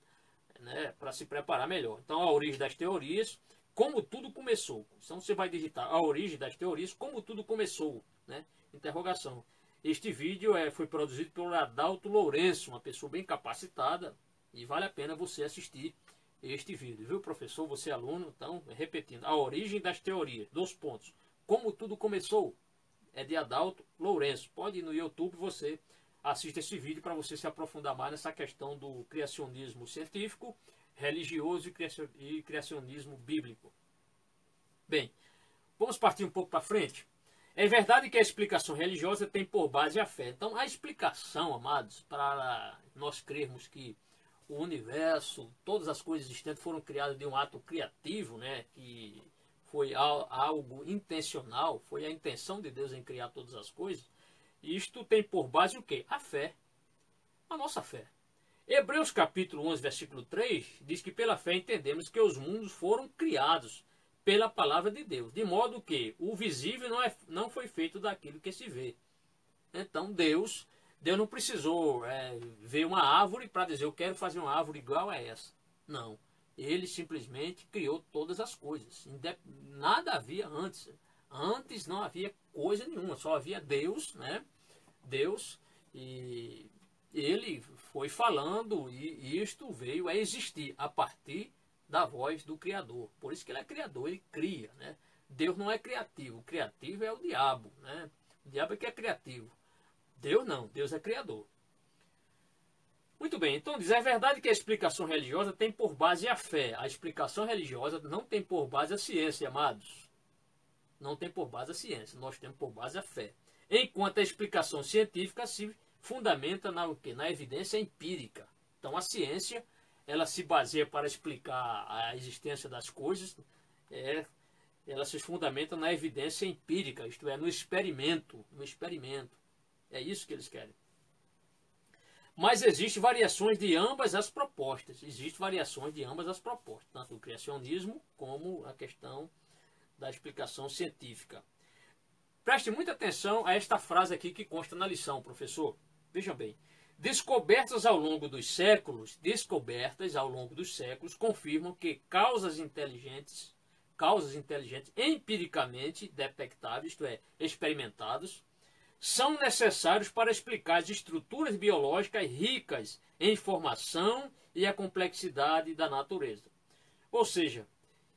né, para se preparar melhor. Então, A Origem das Teorias, como tudo começou. Então você vai digitar A Origem das Teorias, como tudo começou, né? Interrogação. Este vídeo foi produzido pelo Adalto Lourenço, uma pessoa bem capacitada, E vale a pena você assistir este vídeo, viu, professor? Você é aluno, então, repetindo, a origem das teorias, 2 pontos. Como tudo começou, é de Adalto Lourenço. Pode ir no YouTube, você assiste esse vídeo para você se aprofundar mais nessa questão do criacionismo científico, religioso e criacionismo bíblico. Bem, vamos partir um pouco para frente. É verdade que a explicação religiosa tem por base a fé. Então, a explicação, amados, para nós crermos que o universo, todas as coisas existentes foram criadas de um ato criativo, né, que foi algo intencional, foi a intenção de Deus em criar todas as coisas. Isto tem por base o quê? A fé. A nossa fé. Hebreus capítulo 11, versículo 3, diz que pela fé entendemos que os mundos foram criados pela palavra de Deus, de modo que o visível não foi feito daquilo que se vê. Então Deus não precisou ver uma árvore para dizer eu quero fazer uma árvore igual a essa. Não. Ele simplesmente criou todas as coisas. Nada havia antes. Antes não havia coisa nenhuma, só havia Deus, né? Deus, e ele foi falando e isto veio a existir a partir da voz do Criador. Por isso que ele é criador, ele cria, né? Deus não é criativo, o criativo é o diabo, né? O diabo é que é criativo. Deus não, Deus é criador. Muito bem, então diz, é verdade que a explicação religiosa tem por base a fé. A explicação religiosa não tem por base a ciência, amados. Não tem por base a ciência, nós temos por base a fé. Enquanto a explicação científica se fundamenta na evidência empírica. Então a ciência, ela se baseia para explicar a existência das coisas, ela se fundamenta na evidência empírica, isto é, no experimento. É isso que eles querem. Mas existem variações de ambas as propostas. Tanto o criacionismo como a questão da explicação científica. Preste muita atenção a esta frase aqui que consta na lição, professor. Vejam bem. Descobertas ao longo dos séculos confirmam que causas inteligentes empiricamente detectáveis, isto é, experimentados, são necessários para explicar as estruturas biológicas ricas em informação e a complexidade da natureza. Ou seja,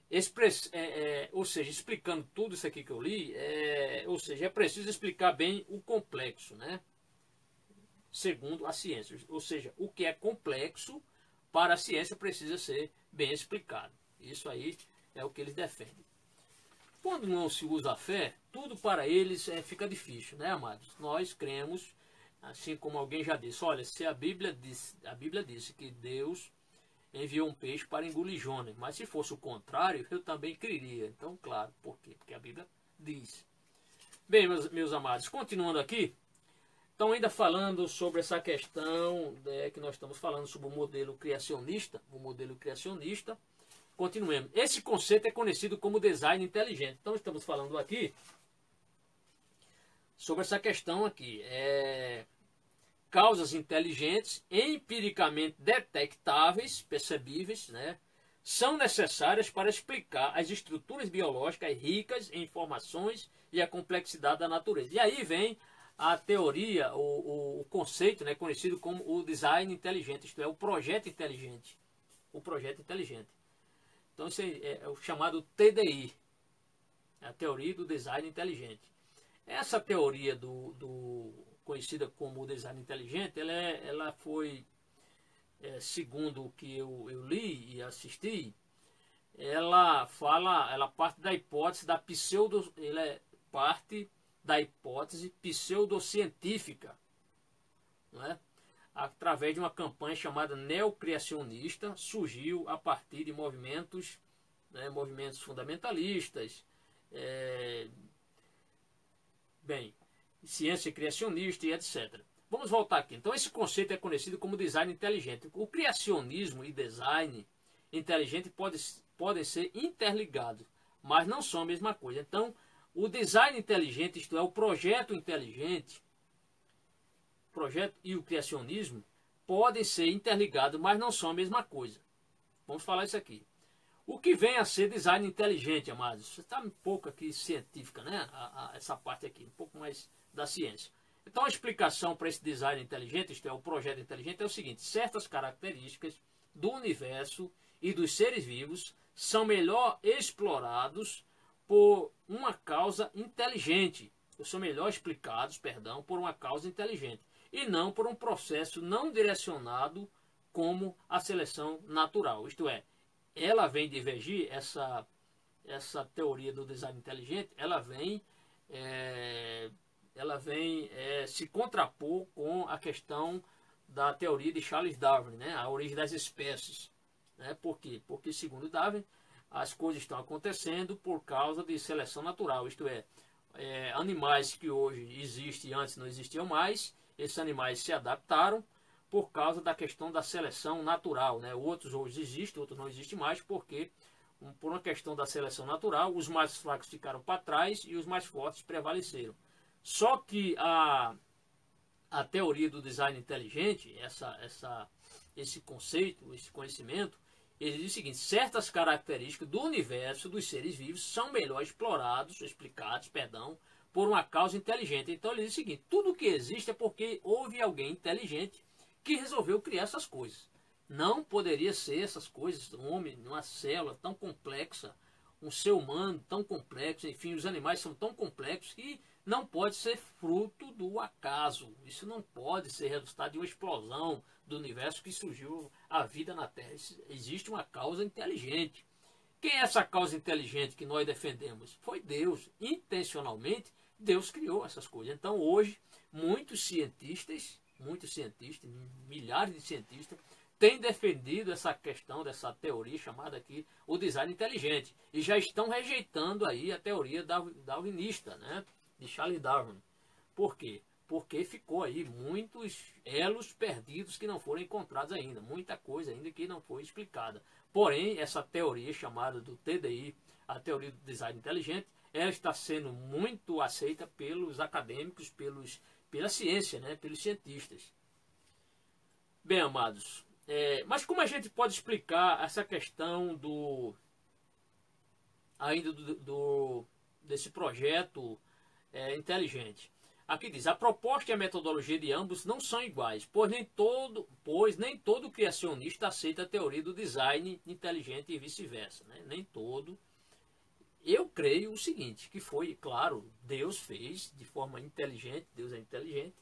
explicando tudo isso aqui que eu li, é preciso explicar bem o complexo, né? Segundo a ciência. Ou seja, o que é complexo para a ciência precisa ser bem explicado. Isso aí é o que eles defendem. Quando não se usa a fé, tudo para eles fica difícil, né, amados? Nós cremos, assim como alguém já disse, olha, se a Bíblia disse que Deus enviou um peixe para engolir Jonas, mas se fosse o contrário, eu também creria. Então, claro, por quê? Porque a Bíblia diz. Bem, meus amados, continuando aqui, então ainda falando sobre essa questão que nós estamos falando sobre o modelo criacionista, continuemos. Esse conceito é conhecido como design inteligente. Então estamos falando aqui sobre essa questão aqui. Causas inteligentes, empiricamente detectáveis, percebíveis, né, são necessárias para explicar as estruturas biológicas ricas em informações e a complexidade da natureza. E aí vem a teoria, o conceito, né, conhecido como o design inteligente, isto é, o projeto inteligente. Então, isso é o chamado TDI, a teoria do design inteligente. Essa teoria conhecida como design inteligente, ela foi, segundo o que eu li e assisti, ela parte da hipótese pseudocientífica, não é? Através de uma campanha chamada neocriacionista, surgiu a partir de movimentos fundamentalistas, ciência criacionista e etc. Vamos voltar aqui. Então, esse conceito é conhecido como design inteligente. O criacionismo e design inteligente podem ser interligados, mas não são a mesma coisa. Então, o design inteligente, isto é, o projeto inteligente, e o criacionismo podem ser interligados, mas não são a mesma coisa. Vamos falar isso aqui. O que vem a ser design inteligente, amados? Está um pouco aqui científica, né? Essa parte aqui, um pouco mais da ciência. Então a explicação para esse design inteligente, isto é, o projeto inteligente, é o seguinte: certas características do universo e dos seres vivos são melhor explorados por uma causa inteligente, ou são melhor explicados, perdão, por uma causa inteligente, e não por um processo não direcionado como a seleção natural. Isto é, ela vem divergir, essa teoria do design inteligente, ela vem se contrapor com a questão da teoria de Charles Darwin, né? A origem das espécies. Né? Por quê? Porque, segundo Darwin, as coisas estão acontecendo por causa de seleção natural, isto é, animais que hoje existem e antes não existiam mais, esses animais se adaptaram por causa da questão da seleção natural. Né? Outros hoje existem, outros não existem mais, porque por uma questão da seleção natural, os mais fracos ficaram para trás e os mais fortes prevaleceram. Só que a teoria do design inteligente, esse conceito, esse conhecimento, ele diz o seguinte: certas características do universo dos seres vivos são melhor explicados, por uma causa inteligente. Então ele diz o seguinte: tudo que existe é porque houve alguém inteligente que resolveu criar essas coisas. Não poderia ser essas coisas, um homem, uma célula tão complexa, um ser humano tão complexo, enfim, os animais são tão complexos que não pode ser fruto do acaso. Isso não pode ser resultado de uma explosão do universo que surgiu a vida na Terra. Existe uma causa inteligente. Quem é essa causa inteligente que nós defendemos? Foi Deus. Intencionalmente, Deus criou essas coisas. Então, hoje, muitos cientistas, milhares de cientistas, têm defendido essa questão dessa teoria chamada aqui o design inteligente. E já estão rejeitando aí a teoria darwinista, né? De Charles Darwin. Por quê? Porque ficou aí muitos elos perdidos que não foram encontrados ainda, muita coisa ainda que não foi explicada. Porém, essa teoria chamada do TDI, a teoria do design inteligente, ela está sendo muito aceita pelos acadêmicos, pela ciência, né? Pelos cientistas. Bem, amados, mas como a gente pode explicar essa questão desse projeto inteligente? Aqui diz: a proposta e a metodologia de ambos não são iguais, pois nem todo criacionista aceita a teoria do design inteligente e vice-versa. Né? Nem todo. Eu creio o seguinte, que foi, claro, Deus fez de forma inteligente, Deus é inteligente,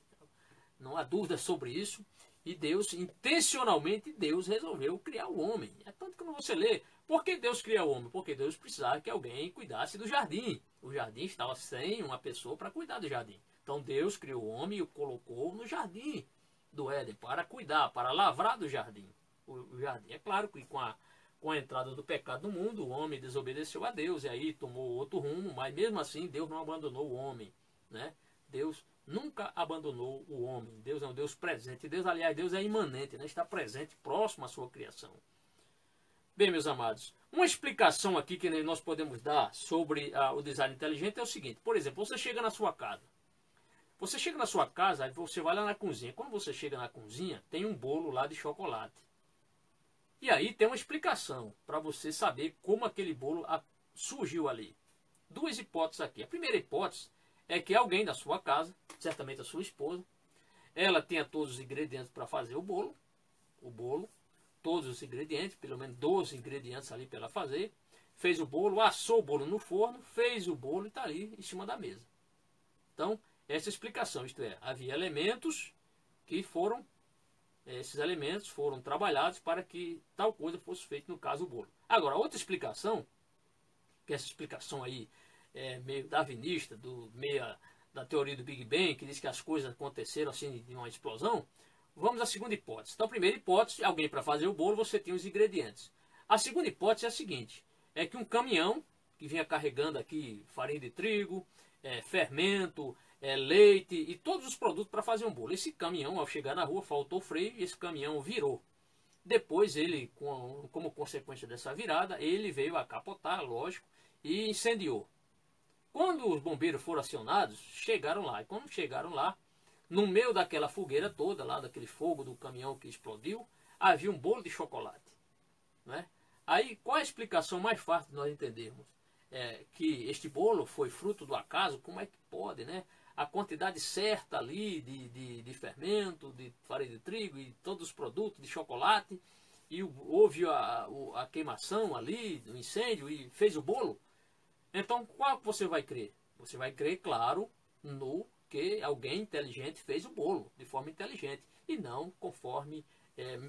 não há dúvida sobre isso, e Deus, intencionalmente, Deus resolveu criar o homem. É tanto que quando você lê, por que Deus cria o homem? Porque Deus precisava que alguém cuidasse do jardim. O jardim estava sem uma pessoa para cuidar do jardim. Então Deus criou o homem e o colocou no jardim do Éden para cuidar, para lavrar do jardim. O jardim, é claro que com a entrada do pecado no mundo, o homem desobedeceu a Deus e aí tomou outro rumo, mas mesmo assim Deus não abandonou o homem, né? Deus nunca abandonou o homem. Deus é um Deus presente. Deus, aliás, Deus é imanente, né? Está presente, próximo à sua criação. Bem, meus amados, uma explicação aqui que nós podemos dar sobre o design inteligente é o seguinte. Por exemplo, você chega na sua casa. Aí você vai lá na cozinha. Quando você chega na cozinha, tem um bolo lá de chocolate. E aí tem uma explicação para você saber como aquele bolo surgiu ali. Duas hipóteses aqui. A primeira hipótese é que alguém da sua casa, certamente a sua esposa, ela tenha todos os ingredientes para fazer o bolo, todos os ingredientes, pelo menos 12 ingredientes ali para ela fazer, fez o bolo, assou o bolo no forno, fez o bolo e está ali em cima da mesa. Então, essa explicação, isto é, havia elementos que esses elementos foram trabalhados para que tal coisa fosse feita, no caso o bolo. Agora, outra explicação, que essa explicação aí é meio darwinista, da teoria do Big Bang, que diz que as coisas aconteceram assim de uma explosão. Vamos à segunda hipótese. Então, a primeira hipótese, alguém para fazer o bolo, você tem os ingredientes. A segunda hipótese é a seguinte, é que um caminhão que vinha carregando aqui farinha de trigo, fermento, leite e todos os produtos para fazer um bolo. Esse caminhão, ao chegar na rua, faltou freio e esse caminhão virou. Depois, ele, como consequência dessa virada, ele veio a capotar, lógico, e incendiou. Quando os bombeiros foram acionados, chegaram lá. E quando chegaram lá, no meio daquela fogueira toda, lá daquele fogo do caminhão que explodiu, havia um bolo de chocolate. Né? Aí, qual é a explicação mais fácil de nós entendermos? Que este bolo foi fruto do acaso? Como é que pode, né? a quantidade certa ali de fermento, de farinha de trigo e todos os produtos, de chocolate, e houve a queimação ali, o incêndio, e fez o bolo. Então, qual você vai crer? Você vai crer, claro, no que alguém inteligente fez o bolo, de forma inteligente, e não conforme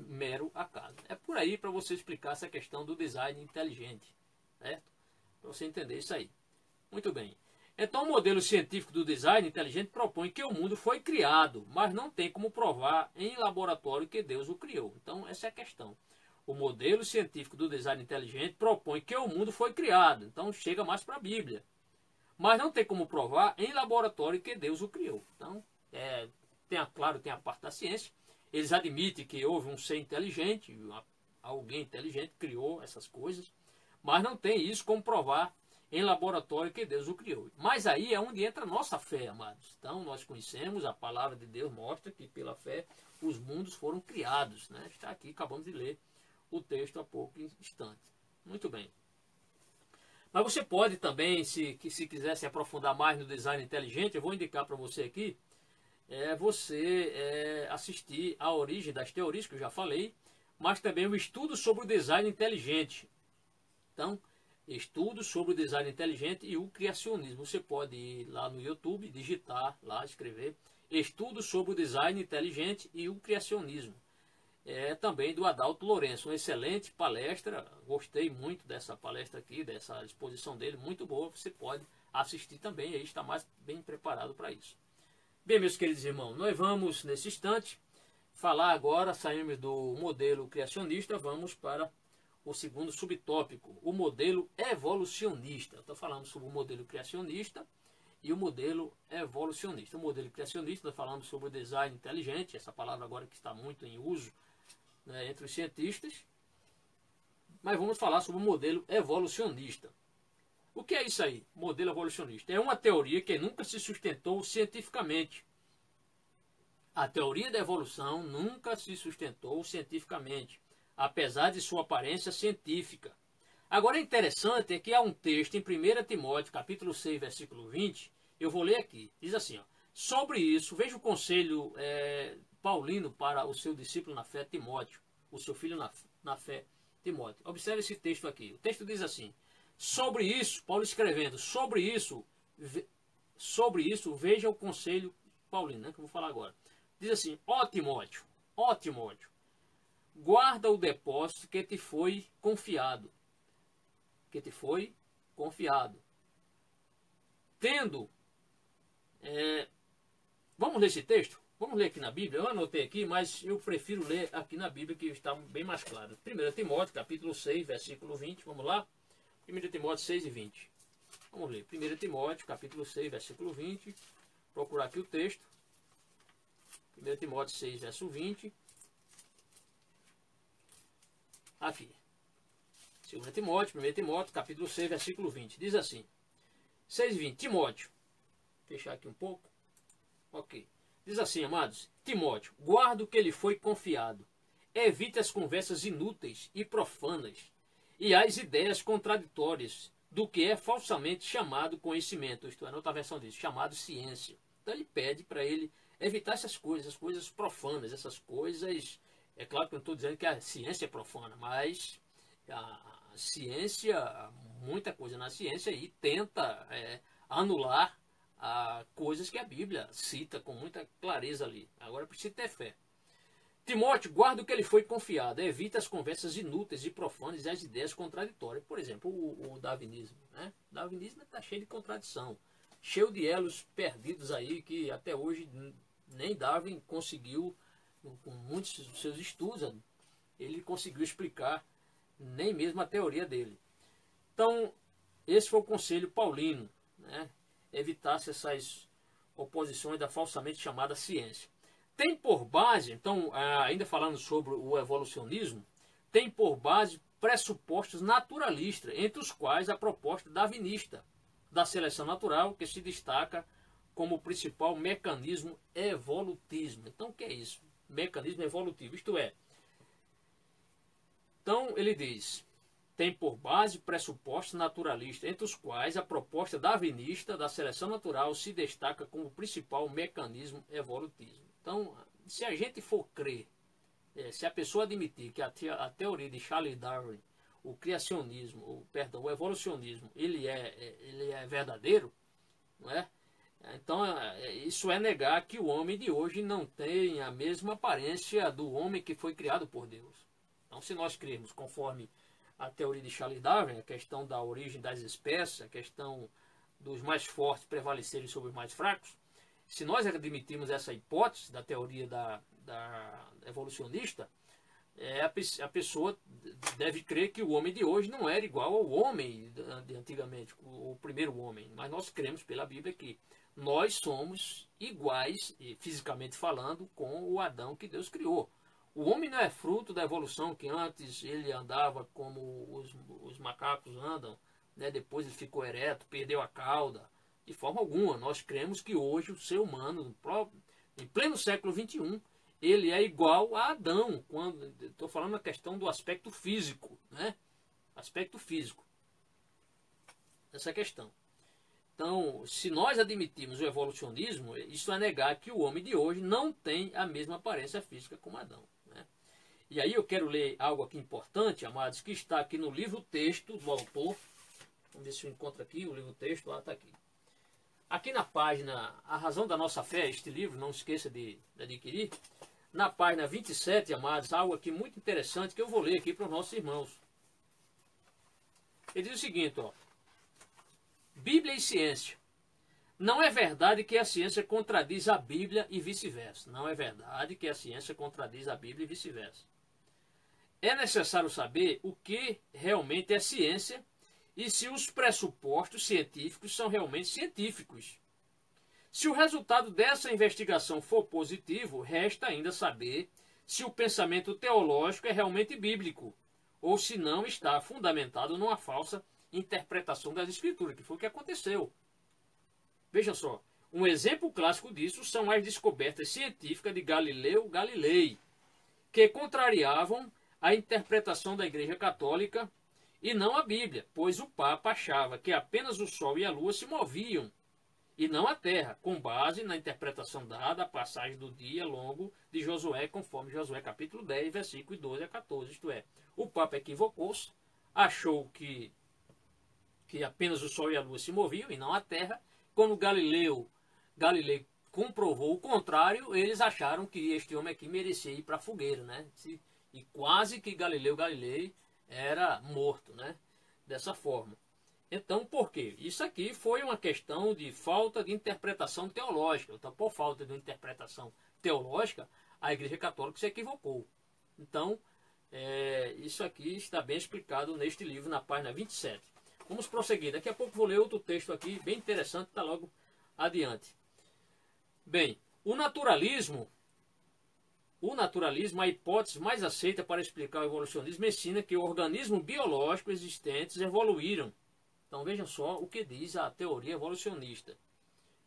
mero acaso. É por aí para você explicar essa questão do design inteligente, certo? Para você entender isso aí. Muito bem. Então, o modelo científico do design inteligente propõe que o mundo foi criado, mas não tem como provar em laboratório que Deus o criou. Então, essa é a questão. O modelo científico do design inteligente propõe que o mundo foi criado. Então, chega mais para a Bíblia. Mas não tem como provar em laboratório que Deus o criou. Então, claro, tem a parte da ciência. Eles admitem que houve um ser inteligente, alguém inteligente criou essas coisas, mas não tem isso como provar em laboratório que Deus o criou. Mas aí é onde entra a nossa fé, amados. Então, nós conhecemos, a palavra de Deus mostra que pela fé os mundos foram criados, né? Está aqui, acabamos de ler o texto há pouco instante. Muito bem. Mas você pode também, se quiser se aprofundar mais no design inteligente, eu vou indicar para você aqui, você assistir a origem das teorias, que eu já falei, mas também o estudo sobre o design inteligente. Então, estudo sobre o design inteligente e o criacionismo. Você pode ir lá no YouTube, digitar lá, escrever, estudo sobre o design inteligente e o criacionismo. Também do Adalto Lourenço, uma excelente palestra, gostei muito dessa palestra aqui, dessa exposição dele, muito boa, você pode assistir também, aí está mais bem preparado para isso. Bem, meus queridos irmãos, nós vamos nesse instante falar agora, saímos do modelo criacionista, vamos para o segundo subtópico, o modelo evolucionista. Estou falando sobre o modelo criacionista e o modelo evolucionista. O modelo criacionista, nós falamos sobre o design inteligente, essa palavra agora que está muito em uso, né, entre os cientistas, mas vamos falar sobre o modelo evolucionista. O que é isso aí, modelo evolucionista? É uma teoria que nunca se sustentou cientificamente. A teoria da evolução nunca se sustentou cientificamente, apesar de sua aparência científica. Agora, é interessante é que há um texto em 1 Timóteo, capítulo 6, versículo 20, eu vou ler aqui, diz assim, ó, sobre isso, veja o conselho paulino para o seu discípulo na fé, Timóteo, o seu filho na fé, Timóteo. Observe esse texto aqui. O texto diz assim, sobre isso, Paulo escrevendo, sobre isso, veja o conselho paulino, né, que eu vou falar agora. Diz assim, ó Timóteo, guarda o depósito que te foi confiado. Tendo, vamos ler esse texto? Vamos ler aqui na Bíblia. Eu anotei aqui, mas eu prefiro ler aqui na Bíblia, que está bem mais claro. 1 Timóteo, capítulo 6, versículo 20. Vamos lá? 1 Timóteo 6 e 20. Vamos ler. 1 Timóteo, capítulo 6, versículo 20. Procurar aqui o texto. 1 Timóteo 6, verso 20. Aqui. 1 Timóteo, capítulo 6, versículo 20. Diz assim. 6 e 20. Timóteo. Fechar aqui um pouco. Ok. Diz assim, amados, Timóteo, guarda o que lhe foi confiado. Evite as conversas inúteis e profanas e as ideias contraditórias do que é falsamente chamado conhecimento. Isto é, na outra versão diz, chamado ciência. Então ele pede para ele evitar essas coisas, as coisas profanas, essas coisas... É claro que eu não estou dizendo que a ciência é profana, mas a ciência, muita coisa na ciência aí tenta anular coisas que a Bíblia cita com muita clareza ali. Agora precisa ter fé. Timóteo, guarda o que ele foi confiado. Evita as conversas inúteis e profanas e as ideias contraditórias. Por exemplo, o darwinismo. Né? O darwinismo está cheio de contradição. Cheio de elos perdidos aí que até hoje nem Darwin conseguiu, com muitos dos seus estudos, ele conseguiu explicar nem mesmo a teoria dele. Então, esse foi o conselho paulino, né? Evitasse essas oposições da falsamente chamada ciência. Tem por base, então, ainda falando sobre o evolucionismo, tem por base pressupostos naturalistas, entre os quais a proposta darwinista da seleção natural, que se destaca como principal mecanismo evolutivo. Então, o que é isso? Mecanismo evolutivo, isto é. Então, ele diz, tem por base pressupostos naturalistas, entre os quais a proposta darwinista da seleção natural se destaca como principal mecanismo evolutivo. Então, se a gente for crer, se a pessoa admitir que a teoria de Charles Darwin, o criacionismo, o evolucionismo, ele é verdadeiro, não é? Então, isso é negar que o homem de hoje não tem a mesma aparência do homem que foi criado por Deus. Então, se nós cremos conforme a teoria de Charles Darwin, a questão da origem das espécies, a questão dos mais fortes prevalecerem sobre os mais fracos, se nós admitirmos essa hipótese da teoria da evolucionista, a pessoa deve crer que o homem de hoje não era igual ao homem de antigamente, o primeiro homem. Mas nós cremos pela Bíblia que nós somos iguais, fisicamente falando, com o Adão que Deus criou. O homem não é fruto da evolução, que antes ele andava como os macacos andam, né? Depois ele ficou ereto, perdeu a cauda. De forma alguma, nós cremos que hoje o ser humano, em pleno século XXI, ele é igual a Adão. Estou falando na questão do aspecto físico, né? Aspecto físico. Essa é a questão. Então, se nós admitirmos o evolucionismo, isso é negar que o homem de hoje não tem a mesma aparência física como Adão. Né? E aí eu quero ler algo aqui importante, amados, que está aqui no livro-texto do autor. Vamos ver se eu encontro aqui o livro-texto. Está aqui. Aqui na página A Razão da Nossa Fé, este livro, não esqueça de adquirir. Na página 27, amados, algo aqui muito interessante que eu vou ler aqui para os nossos irmãos. Ele diz o seguinte, ó. Bíblia e ciência. Não é verdade que a ciência contradiz a Bíblia e vice-versa. Não é verdade que a ciência contradiz a Bíblia e vice-versa. É necessário saber o que realmente é ciência e se os pressupostos científicos são realmente científicos. Se o resultado dessa investigação for positivo, resta ainda saber se o pensamento teológico é realmente bíblico ou se não está fundamentado numa falsa interpretação das Escrituras, que foi o que aconteceu. Veja só, um exemplo clássico disso são as descobertas científicas de Galileu Galilei, que contrariavam a interpretação da Igreja Católica e não a Bíblia, pois o Papa achava que apenas o Sol e a Lua se moviam, e não a Terra, com base na interpretação dada à passagem do dia longo de Josué, conforme Josué capítulo 10, versículos 12 a 14. Isto é, o Papa equivocou-se, achou que apenas o Sol e a Lua se moviam, e não a Terra. Quando Galileu comprovou o contrário, eles acharam que este homem aqui merecia ir para a fogueira, né? E quase que Galileu Galilei era morto, né? Dessa forma. Então, por quê? Isso aqui foi uma questão de falta de interpretação teológica. Então, por falta de interpretação teológica, a Igreja Católica se equivocou. Então, isso aqui está bem explicado neste livro, na página 27. Vamos prosseguir. Daqui a pouco vou ler outro texto aqui, bem interessante, está logo adiante. Bem, o naturalismo, a hipótese mais aceita para explicar o evolucionismo, ensina que organismos biológicos existentes evoluíram. Então vejam só o que diz a teoria evolucionista.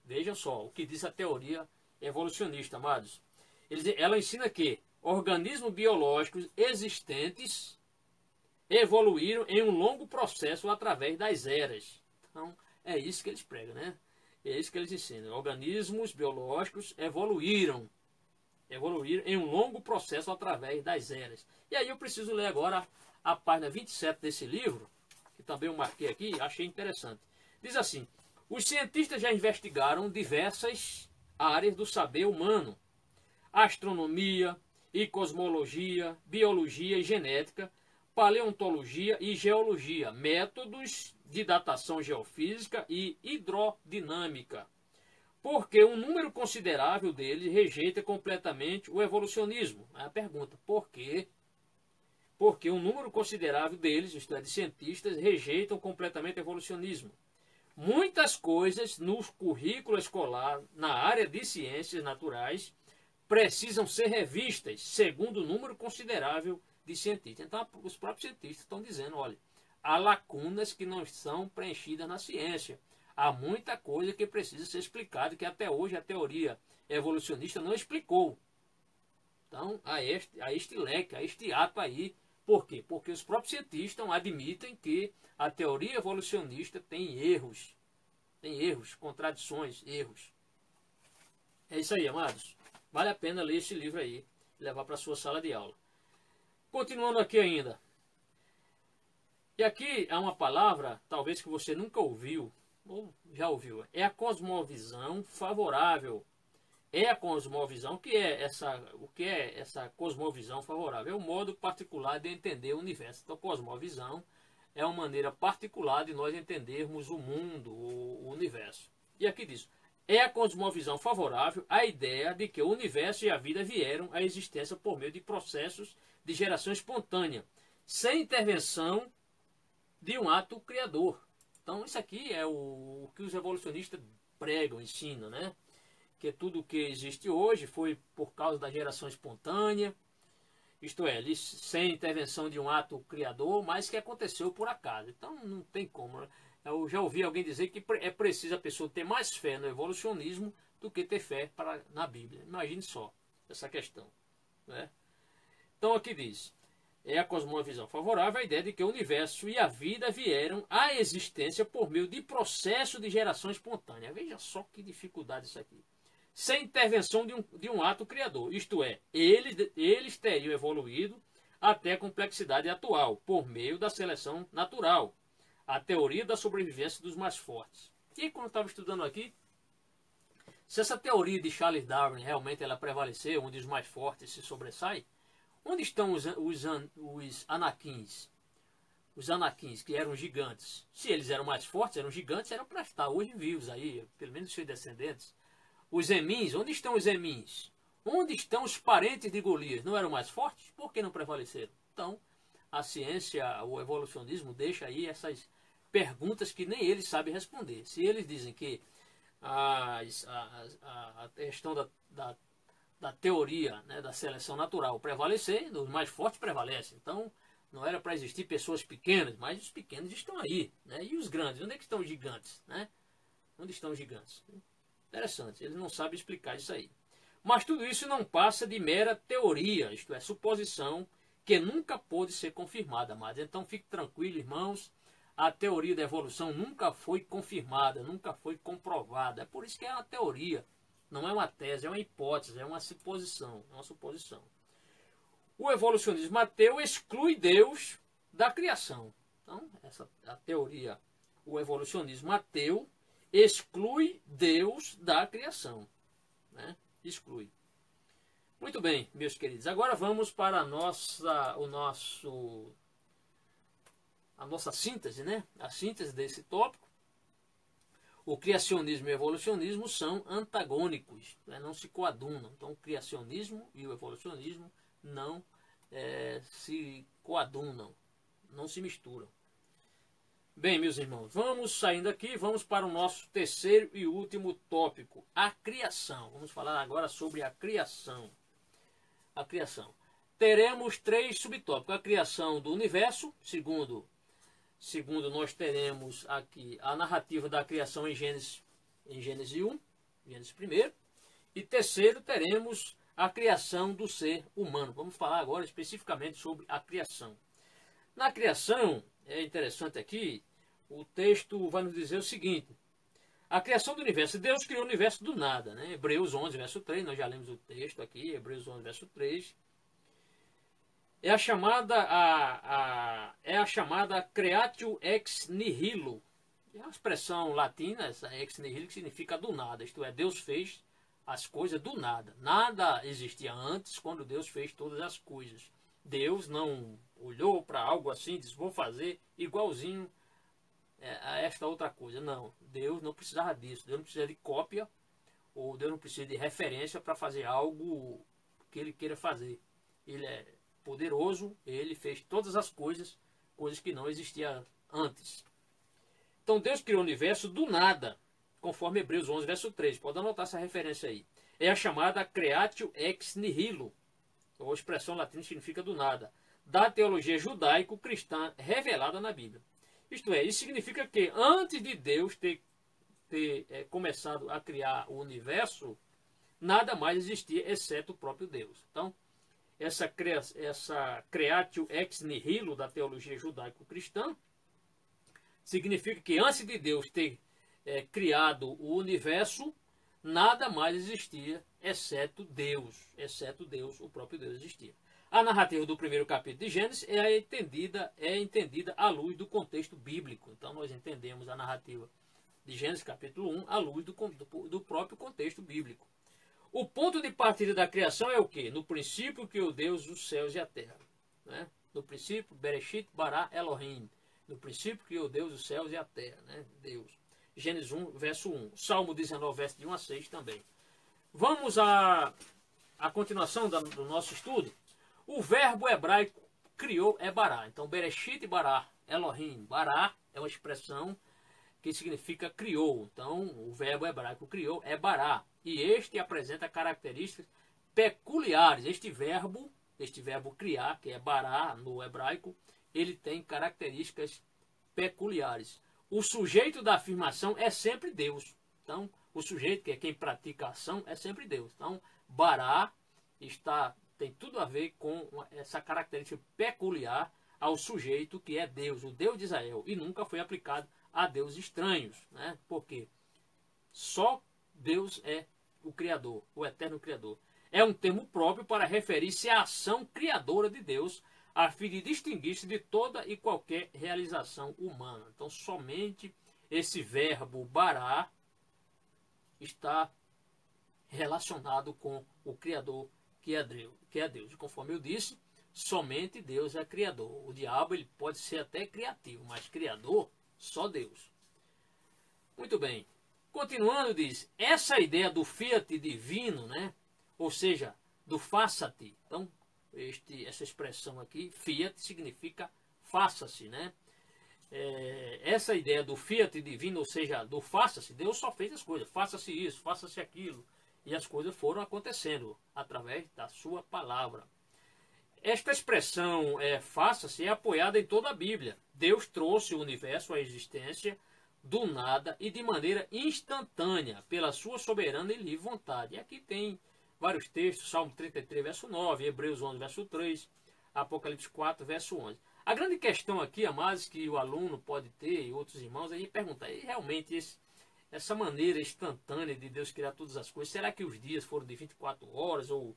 Vejam só o que diz a teoria evolucionista, amados. Ela ensina que organismos biológicos existentes evoluíram em um longo processo através das eras. Então é isso que eles pregam, né? É isso que eles ensinam. Organismos biológicos evoluíram em um longo processo através das eras. E aí eu preciso ler agora a página 27 desse livro, que também eu marquei aqui, achei interessante. Diz assim: os cientistas já investigaram diversas áreas do saber humano: astronomia e cosmologia, biologia e genética, paleontologia e geologia, métodos de datação geofísica e hidrodinâmica, porque um número considerável deles rejeita completamente o evolucionismo. Aí a pergunta, por quê? Porque um número considerável deles, isto é, de cientistas, rejeitam completamente o evolucionismo. Muitas coisas no currículo escolar, na área de ciências naturais, precisam ser revistas, segundo um número considerável de cientistas. Então, os próprios cientistas estão dizendo, olha, há lacunas que não são preenchidas na ciência. Há muita coisa que precisa ser explicada, que até hoje a teoria evolucionista não explicou. Então, há este leque, há este ato aí Por quê? Porque os próprios cientistas admitem que a teoria evolucionista tem erros, contradições, erros. É isso aí, amados. Vale a pena ler esse livro aí e levar para a sua sala de aula. Continuando aqui ainda. E aqui há uma palavra, talvez que você nunca ouviu, ou já ouviu. É a cosmovisão favorável. É a cosmovisão, o que é essa cosmovisão favorável? É o modo particular de entender o universo. Então, cosmovisão é uma maneira particular de nós entendermos o mundo, o universo. E aqui diz, é a cosmovisão favorável à ideia de que o universo e a vida vieram à existência por meio de processos de geração espontânea, sem intervenção de um ato criador. Então, isso aqui é o que os evolucionistas pregam, ensinam, né? Que tudo o que existe hoje foi por causa da geração espontânea, isto é, sem intervenção de um ato criador, mas que aconteceu por acaso. Então não tem como. Eu já ouvi alguém dizer que é preciso a pessoa ter mais fé no evolucionismo do que ter fé na Bíblia. Imagine só essa questão, né? Então aqui diz, é a cosmovisão favorável à ideia de que o universo e a vida vieram à existência por meio de processo de geração espontânea. Veja só que dificuldade isso aqui. Sem intervenção de um ato criador. Isto é, eles teriam evoluído até a complexidade atual, por meio da seleção natural, a teoria da sobrevivência dos mais fortes. E quando eu estava estudando aqui, se essa teoria de Charles Darwin realmente ela prevaleceu, onde os mais fortes se sobressaem, onde estão os anakins? Os anakins, que eram gigantes. Se eles eram mais fortes, eram gigantes, eram para estar hoje vivos aí, pelo menos seus descendentes. Os emins, onde estão os emins? Onde estão os parentes de Golias? Não eram mais fortes? Por que não prevaleceram? Então, a ciência, o evolucionismo deixa aí essas perguntas que nem eles sabem responder. Se eles dizem que a questão da teoria, né, da seleção natural prevalecer, os mais fortes prevalecem. Então, não era para existir pessoas pequenas, mas os pequenos estão aí. Né? E os grandes? Onde é que estão os gigantes? Né? Onde estão os gigantes? Interessante, eles não sabem explicar isso aí. Mas tudo isso não passa de mera teoria, isto é, suposição que nunca pôde ser confirmada, amados. Então fique tranquilo, irmãos, a teoria da evolução nunca foi confirmada, nunca foi comprovada. É por isso que é uma teoria, não é uma tese, é uma hipótese, é uma suposição. O evolucionismo ateu exclui Deus da criação. Então, a teoria, o evolucionismo ateu exclui Deus da criação, né? Exclui. Muito bem, meus queridos. Agora vamos para a nossa síntese, né? A síntese desse tópico. O criacionismo e o evolucionismo são antagônicos, né? Não se coadunam. Então, o criacionismo e o evolucionismo não se coadunam, não se misturam. Bem, meus irmãos, vamos saindo aqui, vamos para o nosso terceiro e último tópico, a criação. Vamos falar agora sobre a criação. A criação. Teremos 3 subtópicos. A criação do universo, segundo nós teremos aqui a narrativa da criação em Gênesis 1, Gênesis 1. E terceiro, teremos a criação do ser humano. Vamos falar agora especificamente sobre a criação. Na criação, é interessante aqui, o texto vai nos dizer o seguinte. A criação do universo. Deus criou o universo do nada. Né? Hebreus 11, verso 3. Nós já lemos o texto aqui. Hebreus 11, verso 3. É a chamada creatio ex nihilo. É uma expressão latina, essa ex nihilo, que significa do nada. Isto é, Deus fez as coisas do nada. Nada existia antes quando Deus fez todas as coisas. Deus não olhou para algo assim e disse, vou fazer igualzinho a esta outra coisa. Não, Deus não precisava disso. Deus não precisa de cópia, ou Deus não precisa de referência para fazer algo que Ele queira fazer. Ele é poderoso, Ele fez todas as coisas que não existiam antes. Então Deus criou o universo do nada, conforme Hebreus 11, verso 3. Pode anotar essa referência aí. É a chamada creatio ex nihilo, ou a expressão latina significa do nada, da teologia judaico-cristã revelada na Bíblia. Isto é, isso significa que antes de Deus ter começado a criar o universo, nada mais existia exceto o próprio Deus. Então, essa creatio ex nihilo da teologia judaico-cristã, significa que antes de Deus ter criado o universo, nada mais existia, exceto Deus, o próprio Deus existia. A narrativa do primeiro capítulo de Gênesis é entendida à luz do contexto bíblico. Então nós entendemos a narrativa de Gênesis capítulo 1 à luz do próprio contexto bíblico. O ponto de partida da criação é o quê? No princípio criou Deus os céus e a terra. Né? No princípio, Bereshit bara Elohim. No princípio criou Deus os céus e a terra. Né? Deus. Gênesis 1, verso 1. Salmo 19, verso de 1 a 6 também. Vamos à continuação do nosso estudo. O verbo hebraico criou é bará. Então, Bereshit bara Elohim. Bará é uma expressão que significa criou. Então, o verbo hebraico criou é bará. E este apresenta características peculiares. Este verbo criar, que é bará no hebraico, ele tem características peculiares. O sujeito da afirmação é sempre Deus. Então, o sujeito, que é quem pratica a ação, é sempre Deus. Então, bará tem tudo a ver com essa característica peculiar ao sujeito que é Deus, o Deus de Israel, e nunca foi aplicado a deuses estranhos, né? Porque só Deus é o Criador, o eterno Criador. É um termo próprio para referir-se à ação criadora de Deus, a fim de distinguir-se de toda e qualquer realização humana. Então, somente esse verbo bará está relacionado com o Criador, que é Deus. E conforme eu disse, somente Deus é Criador. O diabo ele pode ser até criativo, mas Criador, só Deus. Muito bem. Continuando, diz, essa ideia do fiat divino, né? Ou seja, do faça-te. Então, essa expressão aqui, fiat, significa faça-se, né? Essa ideia do fiat divino, ou seja, do faça-se, Deus só fez as coisas, faça-se isso, faça-se aquilo, e as coisas foram acontecendo através da sua palavra. Esta expressão faça-se é apoiada em toda a Bíblia. Deus trouxe o universo à existência do nada e de maneira instantânea, pela sua soberana e livre vontade. E aqui tem vários textos, Salmo 33, verso 9, Hebreus 11, verso 3, Apocalipse 4, verso 11. A grande questão aqui, amados, que o aluno pode ter, e outros irmãos, aí perguntar, e realmente essa maneira instantânea de Deus criar todas as coisas, será que os dias foram de 24 horas, ou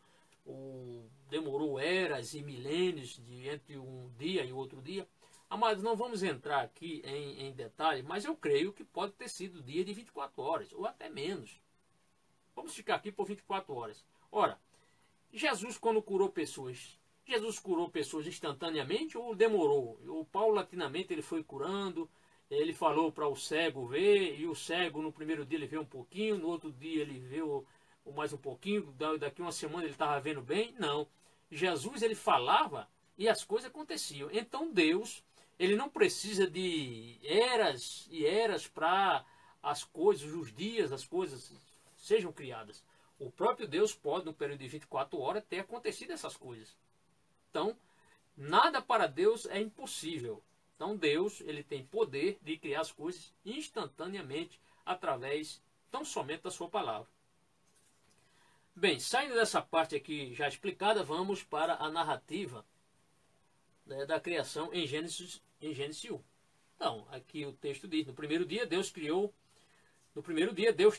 demorou eras e milênios entre um dia e outro dia? Amados, não vamos entrar aqui em detalhes, mas eu creio que pode ter sido dia de 24 horas, ou até menos. Vamos ficar aqui por 24 horas. Ora, Jesus quando curou pessoas instantaneamente ou demorou? Ou paulatinamente ele foi curando, ele falou para o cego ver, e o cego no primeiro dia ele vê um pouquinho, no outro dia ele vê mais um pouquinho, daqui uma semana ele estava vendo bem? Não. Jesus ele falava e as coisas aconteciam. Então Deus, ele não precisa de eras e eras para as coisas, os dias, as coisas sejam criadas. O próprio Deus pode, no período de 24 horas, ter acontecido essas coisas. Então, nada para Deus é impossível. Então, Deus ele tem poder de criar as coisas instantaneamente através tão somente da sua palavra. Bem, saindo dessa parte aqui já explicada, vamos para a narrativa, né, da criação em Gênesis 1. Então, aqui o texto diz, no primeiro dia Deus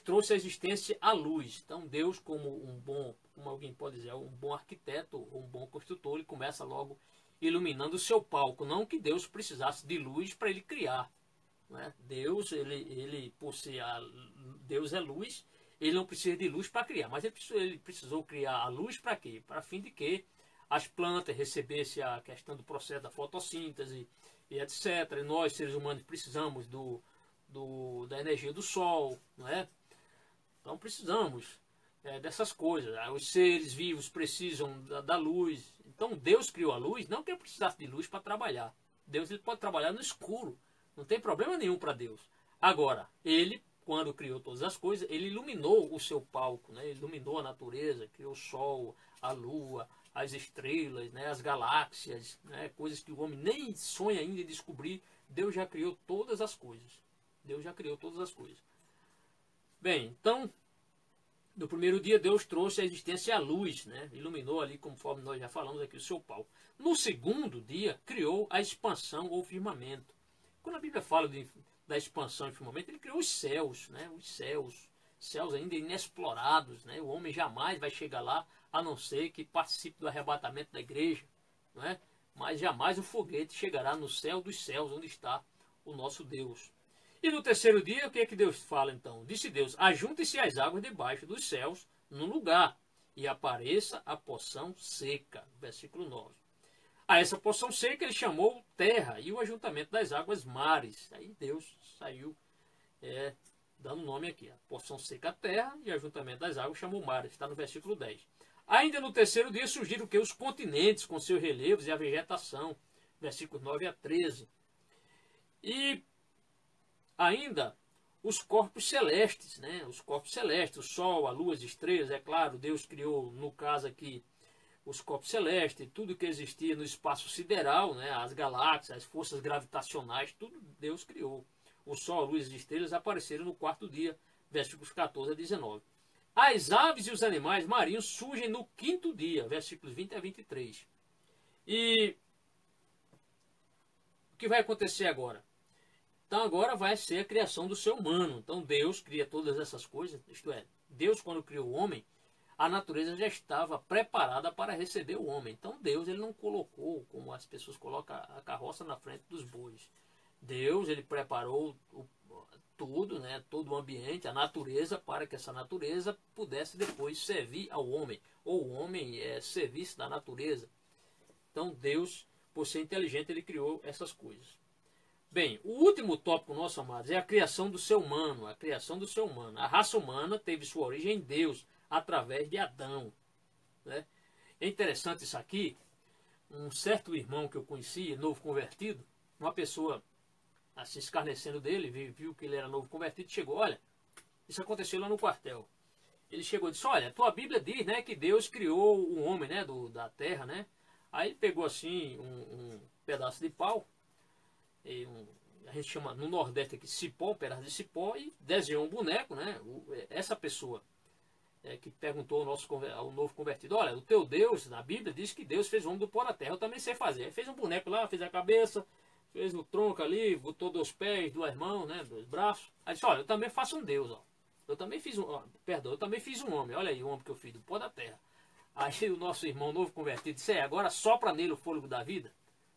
trouxe à existência a luz. Então Deus, como alguém pode dizer, um bom arquiteto, um bom construtor, ele começa logo iluminando o seu palco. Não que Deus precisasse de luz para ele criar, né? Deus, Deus é luz, ele não precisa de luz para criar. Mas ele precisou criar a luz para quê? Para fim de que as plantas recebessem a questão do processo da fotossíntese e etc. E nós, seres humanos, precisamos da energia do sol, não é? Então precisamos dessas coisas. Os seres vivos precisam da luz. Então Deus criou a luz, não que ele precisasse de luz para trabalhar. Deus ele pode trabalhar no escuro, não tem problema nenhum para Deus. Agora, ele, quando criou todas as coisas, ele iluminou o seu palco, né? Ele iluminou a natureza, criou o sol, a lua, as estrelas, né? As galáxias, né? Coisas que o homem nem sonha ainda em descobrir. Deus já criou todas as coisas. Deus já criou todas as coisas. Bem, então, No primeiro dia, Deus trouxe à existência a luz, né? Iluminou ali, conforme nós já falamos aqui, o seu pau. No segundo dia, criou a expansão ou firmamento. Quando a Bíblia fala da expansão e firmamento, ele criou os céus, né? Os céus ainda inexplorados, né? O homem jamais vai chegar lá, a não ser que participe do arrebatamento da igreja, não é? Mas jamais o foguete chegará no céu dos céus, onde está o nosso Deus. E no terceiro dia, o que é que Deus fala então? Disse Deus: ajuntem-se as águas debaixo dos céus num lugar, e apareça a porção seca. Versículo 9. A essa porção seca ele chamou terra, e o ajuntamento das águas mares. Aí Deus saiu dando nome aqui. A porção seca a terra, e o ajuntamento das águas chamou mares. Está no versículo 10. Ainda no terceiro dia surgiram os continentes com seus relevos e a vegetação. Versículos 9 a 13. E ainda os corpos celestes, né? Os corpos celestes, o sol, a lua, as estrelas, é claro, Deus criou, no caso aqui, os corpos celestes, tudo que existia no espaço sideral, né? As galáxias, as forças gravitacionais, tudo Deus criou. O sol, a lua e as estrelas apareceram no quarto dia, versículos 14 a 19. As aves e os animais marinhos surgem no quinto dia, versículos 20 a 23. E o que vai acontecer agora? Então agora vai ser a criação do ser humano. Então Deus cria todas essas coisas, isto é, Deus quando criou o homem, a natureza já estava preparada para receber o homem. Então Deus ele não colocou, como as pessoas colocam, a carroça na frente dos bois. Deus ele preparou tudo, né, todo o ambiente, a natureza, para que essa natureza pudesse depois servir ao homem, ou o homem servisse da natureza. Então Deus, por ser inteligente, ele criou essas coisas. Bem, o último tópico nosso, amados, é a criação do ser humano. A criação do ser humano. A raça humana teve sua origem em Deus, através de Adão. Né? É interessante isso aqui. Um certo irmão que eu conhecia, novo convertido, uma pessoa assim escarnecendo dele, viu que ele era novo convertido, chegou, olha, isso aconteceu lá no quartel. Ele chegou e disse, olha, tua Bíblia diz, né, que Deus criou o homem, né, da terra, né? Aí ele pegou assim um pedaço de pau, a gente chama no Nordeste aqui cipó, um pedaço de cipó, e desenhou um boneco, né? Essa pessoa que perguntou ao novo convertido, olha, o teu Deus, na Bíblia, diz que Deus fez o homem do pó da terra, eu também sei fazer. Aí fez um boneco lá, fez a cabeça, fez o tronco ali, botou 2 pés, 2 mãos, né, 2 braços. Aí disse, olha, eu também faço um Deus, ó. Eu também fiz eu também fiz um homem, olha aí o homem que eu fiz do pó da terra. Aí o nosso irmão novo convertido disse, agora sopra nele o fôlego da vida.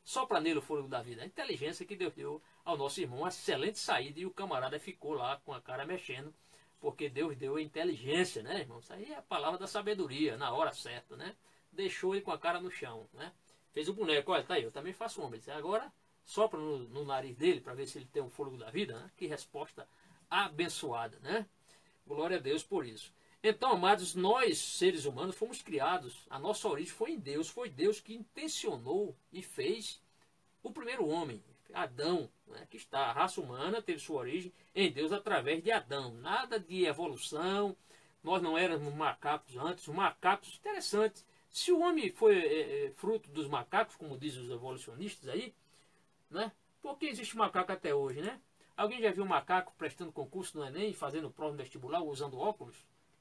Sopra nele o fôlego da vida. A inteligência que Deus deu ao nosso irmão, uma excelente saída, e o camarada ficou lá com a cara mexendo, porque Deus deu a inteligência, né, irmão? Isso aí é a palavra da sabedoria, na hora certa, né? Deixou ele com a cara no chão, né? Fez o boneco, olha, tá aí, eu também faço homem. Disse, agora sopra no nariz dele para ver se ele tem um fôlego da vida, né? Que resposta abençoada, né? Glória a Deus por isso. Então, amados, nós, seres humanos, fomos criados, a nossa origem foi em Deus, foi Deus que intencionou e fez o primeiro homem, Adão, né, que está, a raça humana teve sua origem em Deus através de Adão, nada de evolução, nós não éramos macacos antes, os macacos, interessante, se o homem foi fruto dos macacos, como dizem os evolucionistas aí, né, por que existe macaco até hoje, né? Alguém já viu um macaco prestando concurso no Enem, fazendo prova no vestibular, usando óculos?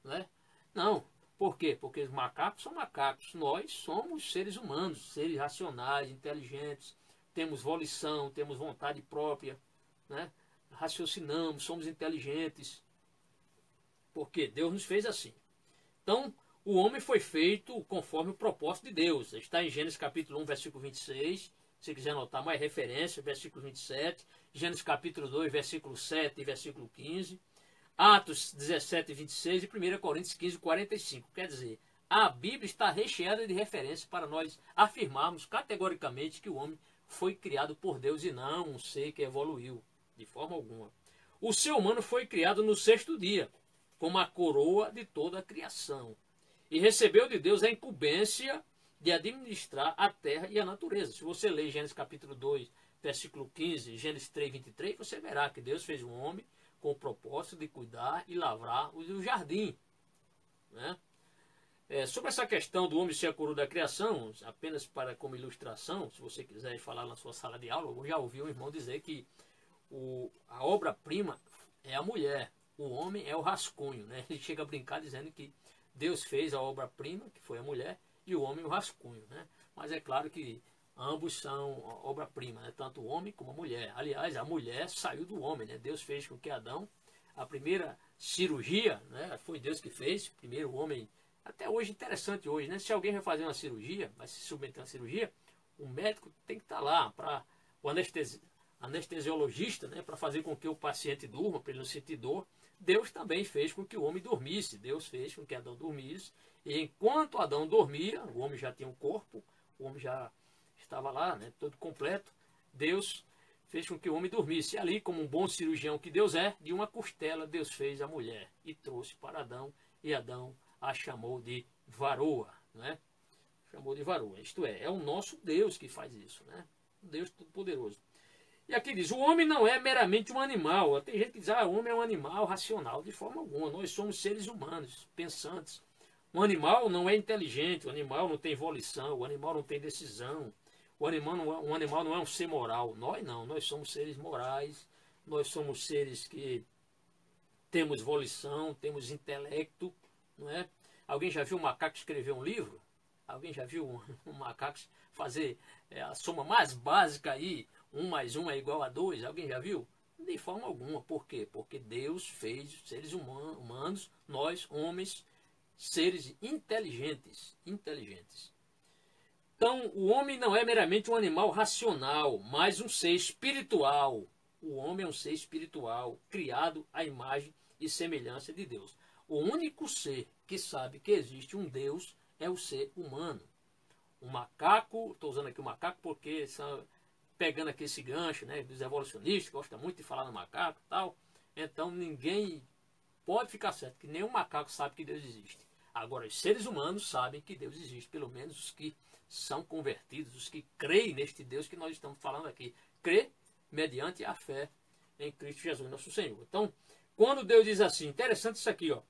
Né? Não. Por quê? Porque os macacos são macacos. Nós somos seres humanos, seres racionais, inteligentes, temos volição, temos vontade própria, né? Raciocinamos, somos inteligentes. Porque Deus nos fez assim. Então, o homem foi feito conforme o propósito de Deus. Está em Gênesis capítulo 1, versículo 26. Se quiser anotar mais referência, versículo 27. Gênesis capítulo 2, versículo 7 e versículo 15. Atos 17, 26 e 1 Coríntios 15, 45. Quer dizer, a Bíblia está recheada de referências para nós afirmarmos categoricamente que o homem foi criado por Deus e não um ser que evoluiu, de forma alguma. O ser humano foi criado no 6º dia, como a coroa de toda a criação, e recebeu de Deus a incumbência de administrar a terra e a natureza. Se você ler Gênesis capítulo 2, versículo 15, Gênesis 3, 23, você verá que Deus fez um homem com o propósito de cuidar e lavrar o jardim. Né? Sobre essa questão do homem ser a coroa da criação, apenas como ilustração, se você quiser falar na sua sala de aula, eu já ouvi um irmão dizer que a obra-prima é a mulher. o homem é o rascunho, né? Ele chega a brincar dizendo que Deus fez a obra-prima, que foi a mulher, e o homem o rascunho, né? Mas é claro que ambos são obra-prima, né? Tanto o homem como a mulher. Aliás, a mulher saiu do homem, né? Deus fez com que Adão, a primeira cirurgia, né? Foi Deus que fez, primeiro o homem. Até hoje, interessante hoje, né? Se alguém vai fazer uma cirurgia, vai se submeter a uma cirurgia, o médico tem que estar lá para o anestesiologista, né? Para fazer com que o paciente durma, para ele não sentir dor. Deus também fez com que o homem dormisse. Deus fez com que Adão dormisse. E enquanto Adão dormia, o homem já tinha um corpo, o homem já estava lá, né, todo completo. Deus fez com que o homem dormisse. E ali, como um bom cirurgião que Deus é, de uma costela Deus fez a mulher e trouxe para Adão. E Adão a chamou de varoa, né? Chamou de varoa. Isto é o nosso Deus que faz isso, né? Deus Todo-Poderoso. E aqui diz, o homem não é meramente um animal. Tem gente que diz, o homem é um animal racional. De forma alguma, nós somos seres humanos, pensantes. Um animal não é inteligente, o animal não tem volição, o animal não tem decisão. Um animal não é um ser moral. Nós não, nós somos seres morais, nós somos seres que temos volição, temos intelecto, não é? Alguém já viu um macaco escrever um livro? Alguém já viu um macaco fazer a soma mais básica aí, 1 mais 1 é igual a 2? Alguém já viu? De forma alguma. Por quê? Porque Deus fez seres humanos, nós, homens, seres inteligentes. Então, o homem não é meramente um animal racional, mas um ser espiritual. O homem é um ser espiritual, criado à imagem e semelhança de Deus. O único ser que sabe que existe um Deus é o ser humano. O macaco, estou usando aqui o macaco porque pegando aqui esse gancho, né, dos evolucionistas, gosta muito de falar no macaco e tal. Então ninguém pode ficar certo que nenhum macaco sabe que Deus existe. Agora, os seres humanos sabem que Deus existe, pelo menos os que são convertidos, os que creem neste Deus que nós estamos falando aqui. Crê mediante a fé em Cristo Jesus, nosso Senhor. Então, quando Deus diz assim, interessante isso aqui, ó.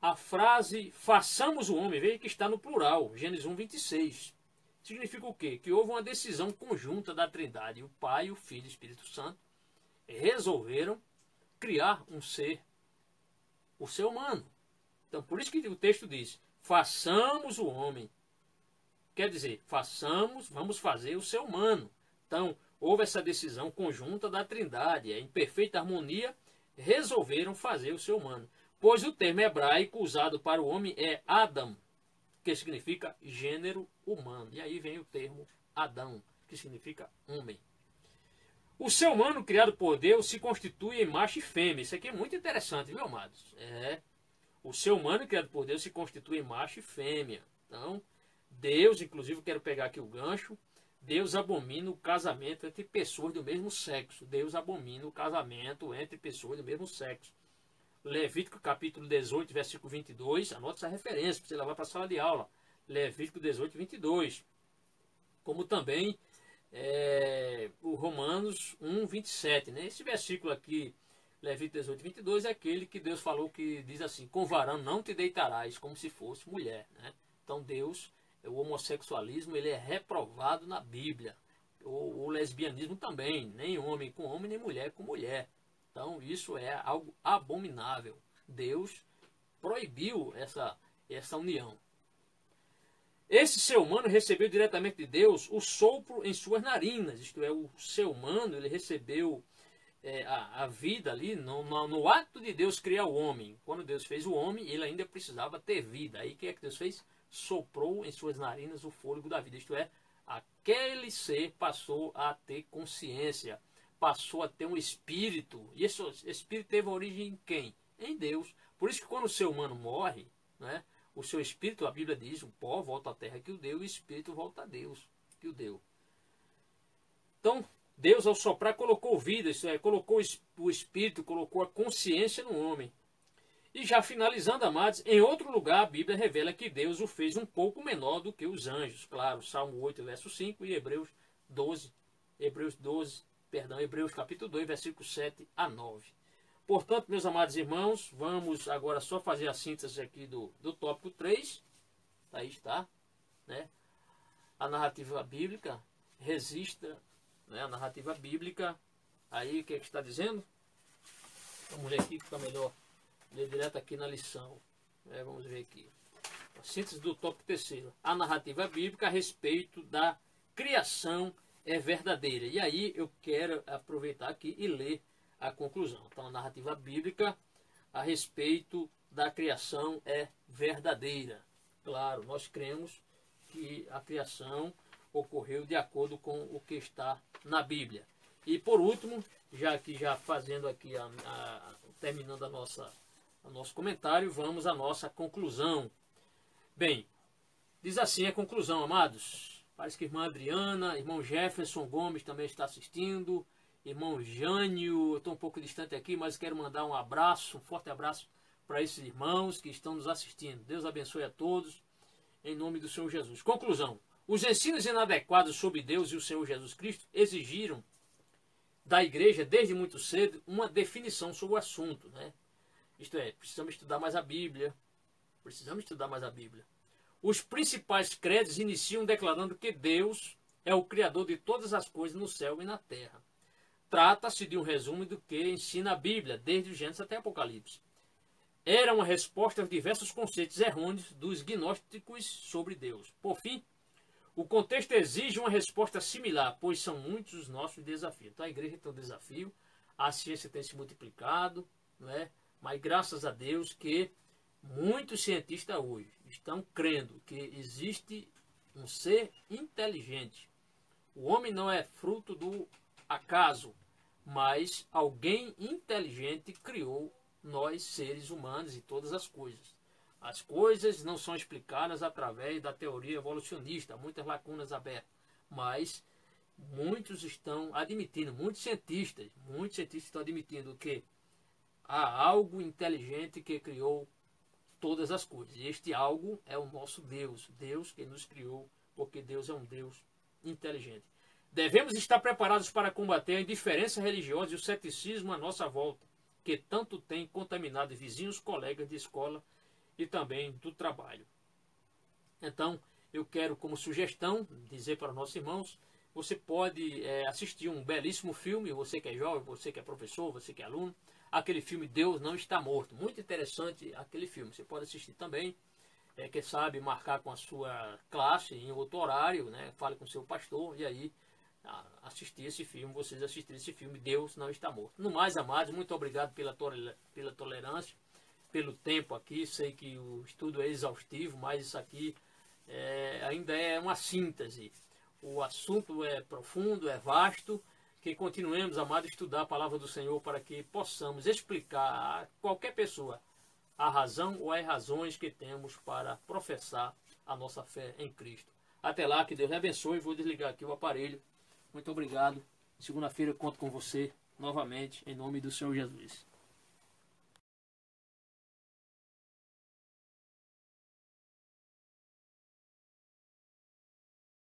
A frase, façamos o homem, veja que está no plural, Gênesis 1, 26. Significa o quê? Que houve uma decisão conjunta da Trindade, o Pai, o Filho e o Espírito Santo, resolveram criar um ser, o ser humano. Então, por isso que o texto diz, façamos o homem. Quer dizer, vamos fazer o ser humano. Então, houve essa decisão conjunta da Trindade, em perfeita harmonia, resolveram fazer o ser humano. Pois o termo hebraico usado para o homem é Adam, que significa gênero humano. E aí vem o termo Adão, que significa homem. O ser humano criado por Deus se constitui em macho e fêmea. Isso aqui é muito interessante, viu, amados? O ser humano criado por Deus se constitui em macho e fêmea. Então, Deus, inclusive, quero pegar aqui o gancho, Deus abomina o casamento entre pessoas do mesmo sexo. Deus abomina o casamento entre pessoas do mesmo sexo. Levítico capítulo 18, versículo 22, anota essa referência para você levar para a sala de aula. Levítico 18, 22. Como também o Romanos 1, 27. Né? Esse versículo aqui, Levítico 18, 22, é aquele que Deus falou que diz assim, com varão não te deitarás, como se fosse mulher. Né? Então Deus, o homossexualismo, ele é reprovado na Bíblia. O lesbianismo também, nem homem com homem, nem mulher com mulher. Então, isso é algo abominável. Deus proibiu essa união. Esse ser humano recebeu diretamente de Deus o sopro em suas narinas. Isto é, o ser humano ele recebeu a vida ali no ato de Deus criar o homem. Quando Deus fez o homem, ele ainda precisava ter vida. Aí o que é que Deus fez? Soprou em suas narinas o fôlego da vida. Isto é, aquele ser passou a ter consciência. Passou a ter um espírito. E esse espírito teve origem em quem? Em Deus. Por isso que quando o ser humano morre, né, o seu espírito, a Bíblia diz, o pó volta à terra que o deu e o espírito volta a Deus que o deu. Então, Deus ao soprar colocou vida, isso é, colocou o espírito, colocou a consciência no homem. E já finalizando, amados, em outro lugar a Bíblia revela que Deus o fez um pouco menor do que os anjos. Claro, Salmo 8, verso 5 e Hebreus capítulo 2, versículo 7 a 9. Portanto, meus amados irmãos, vamos agora só fazer a síntese aqui do tópico 3. Aí está, né? A narrativa bíblica, resista, né? A narrativa bíblica, aí o que é que está dizendo? Vamos ler aqui que fica melhor. Ler direto aqui na lição. Vamos ver aqui. A síntese do tópico terceiro. A narrativa bíblica a respeito da criação é verdadeira. E aí eu quero aproveitar aqui e ler a conclusão. Então, a narrativa bíblica a respeito da criação é verdadeira. Claro, nós cremos que a criação ocorreu de acordo com o que está na Bíblia. E por último, já fazendo aqui, terminando o nosso comentário, vamos à nossa conclusão. Bem, diz assim a conclusão, amados. Parece que a irmã Adriana, irmão Jefferson Gomes também está assistindo, irmão Jânio, eu estou um pouco distante aqui, mas quero mandar um abraço, um forte abraço para esses irmãos que estão nos assistindo. Deus abençoe a todos, em nome do Senhor Jesus. Conclusão. Os ensinos inadequados sobre Deus e o Senhor Jesus Cristo exigiram da igreja, desde muito cedo, uma definição sobre o assunto, né? Isto é, precisamos estudar mais a Bíblia. Os principais credos iniciam declarando que Deus é o Criador de todas as coisas no céu e na terra. Trata-se de um resumo do que ensina a Bíblia, desde o Gênesis até Apocalipse. Era uma resposta aos diversos conceitos errôneos dos gnósticos sobre Deus. Por fim, o contexto exige uma resposta similar, pois são muitos os nossos desafios. Então a igreja tem um desafio, a ciência tem se multiplicado, não é? Mas graças a Deus que muitos cientistas hoje estão crendo que existe um ser inteligente. O homem não é fruto do acaso, mas alguém inteligente criou nós, seres humanos, e todas as coisas. As coisas não são explicadas através da teoria evolucionista, muitas lacunas abertas, mas muitos estão admitindo, muitos cientistas estão admitindo que há algo inteligente que criou todas as coisas. E este algo é o nosso Deus, Deus que nos criou, porque Deus é um Deus inteligente. Devemos estar preparados para combater a indiferença religiosa e o ceticismo à nossa volta, que tanto tem contaminado vizinhos, colegas de escola e também do trabalho. Então, eu quero como sugestão dizer para os nossos irmãos, você pode assistir um belíssimo filme, você que é jovem, você que é professor, você que é aluno, aquele filme Deus Não Está Morto. Muito interessante aquele filme, você pode assistir também, quem sabe marcar com a sua classe em outro horário, né? Fale com o seu pastor e aí assistir esse filme, vocês assistirem esse filme Deus Não Está Morto. No mais, amados, muito obrigado pela tolerância, pelo tempo aqui. Sei que o estudo é exaustivo, mas isso aqui ainda é uma síntese. O assunto é profundo, é vasto, que continuemos, amados, a estudar a palavra do Senhor para que possamos explicar a qualquer pessoa a razão ou as razões que temos para professar a nossa fé em Cristo. Até lá, que Deus abençoe. Vou desligar aqui o aparelho. Muito obrigado. Segunda-feira eu conto com você novamente, em nome do Senhor Jesus.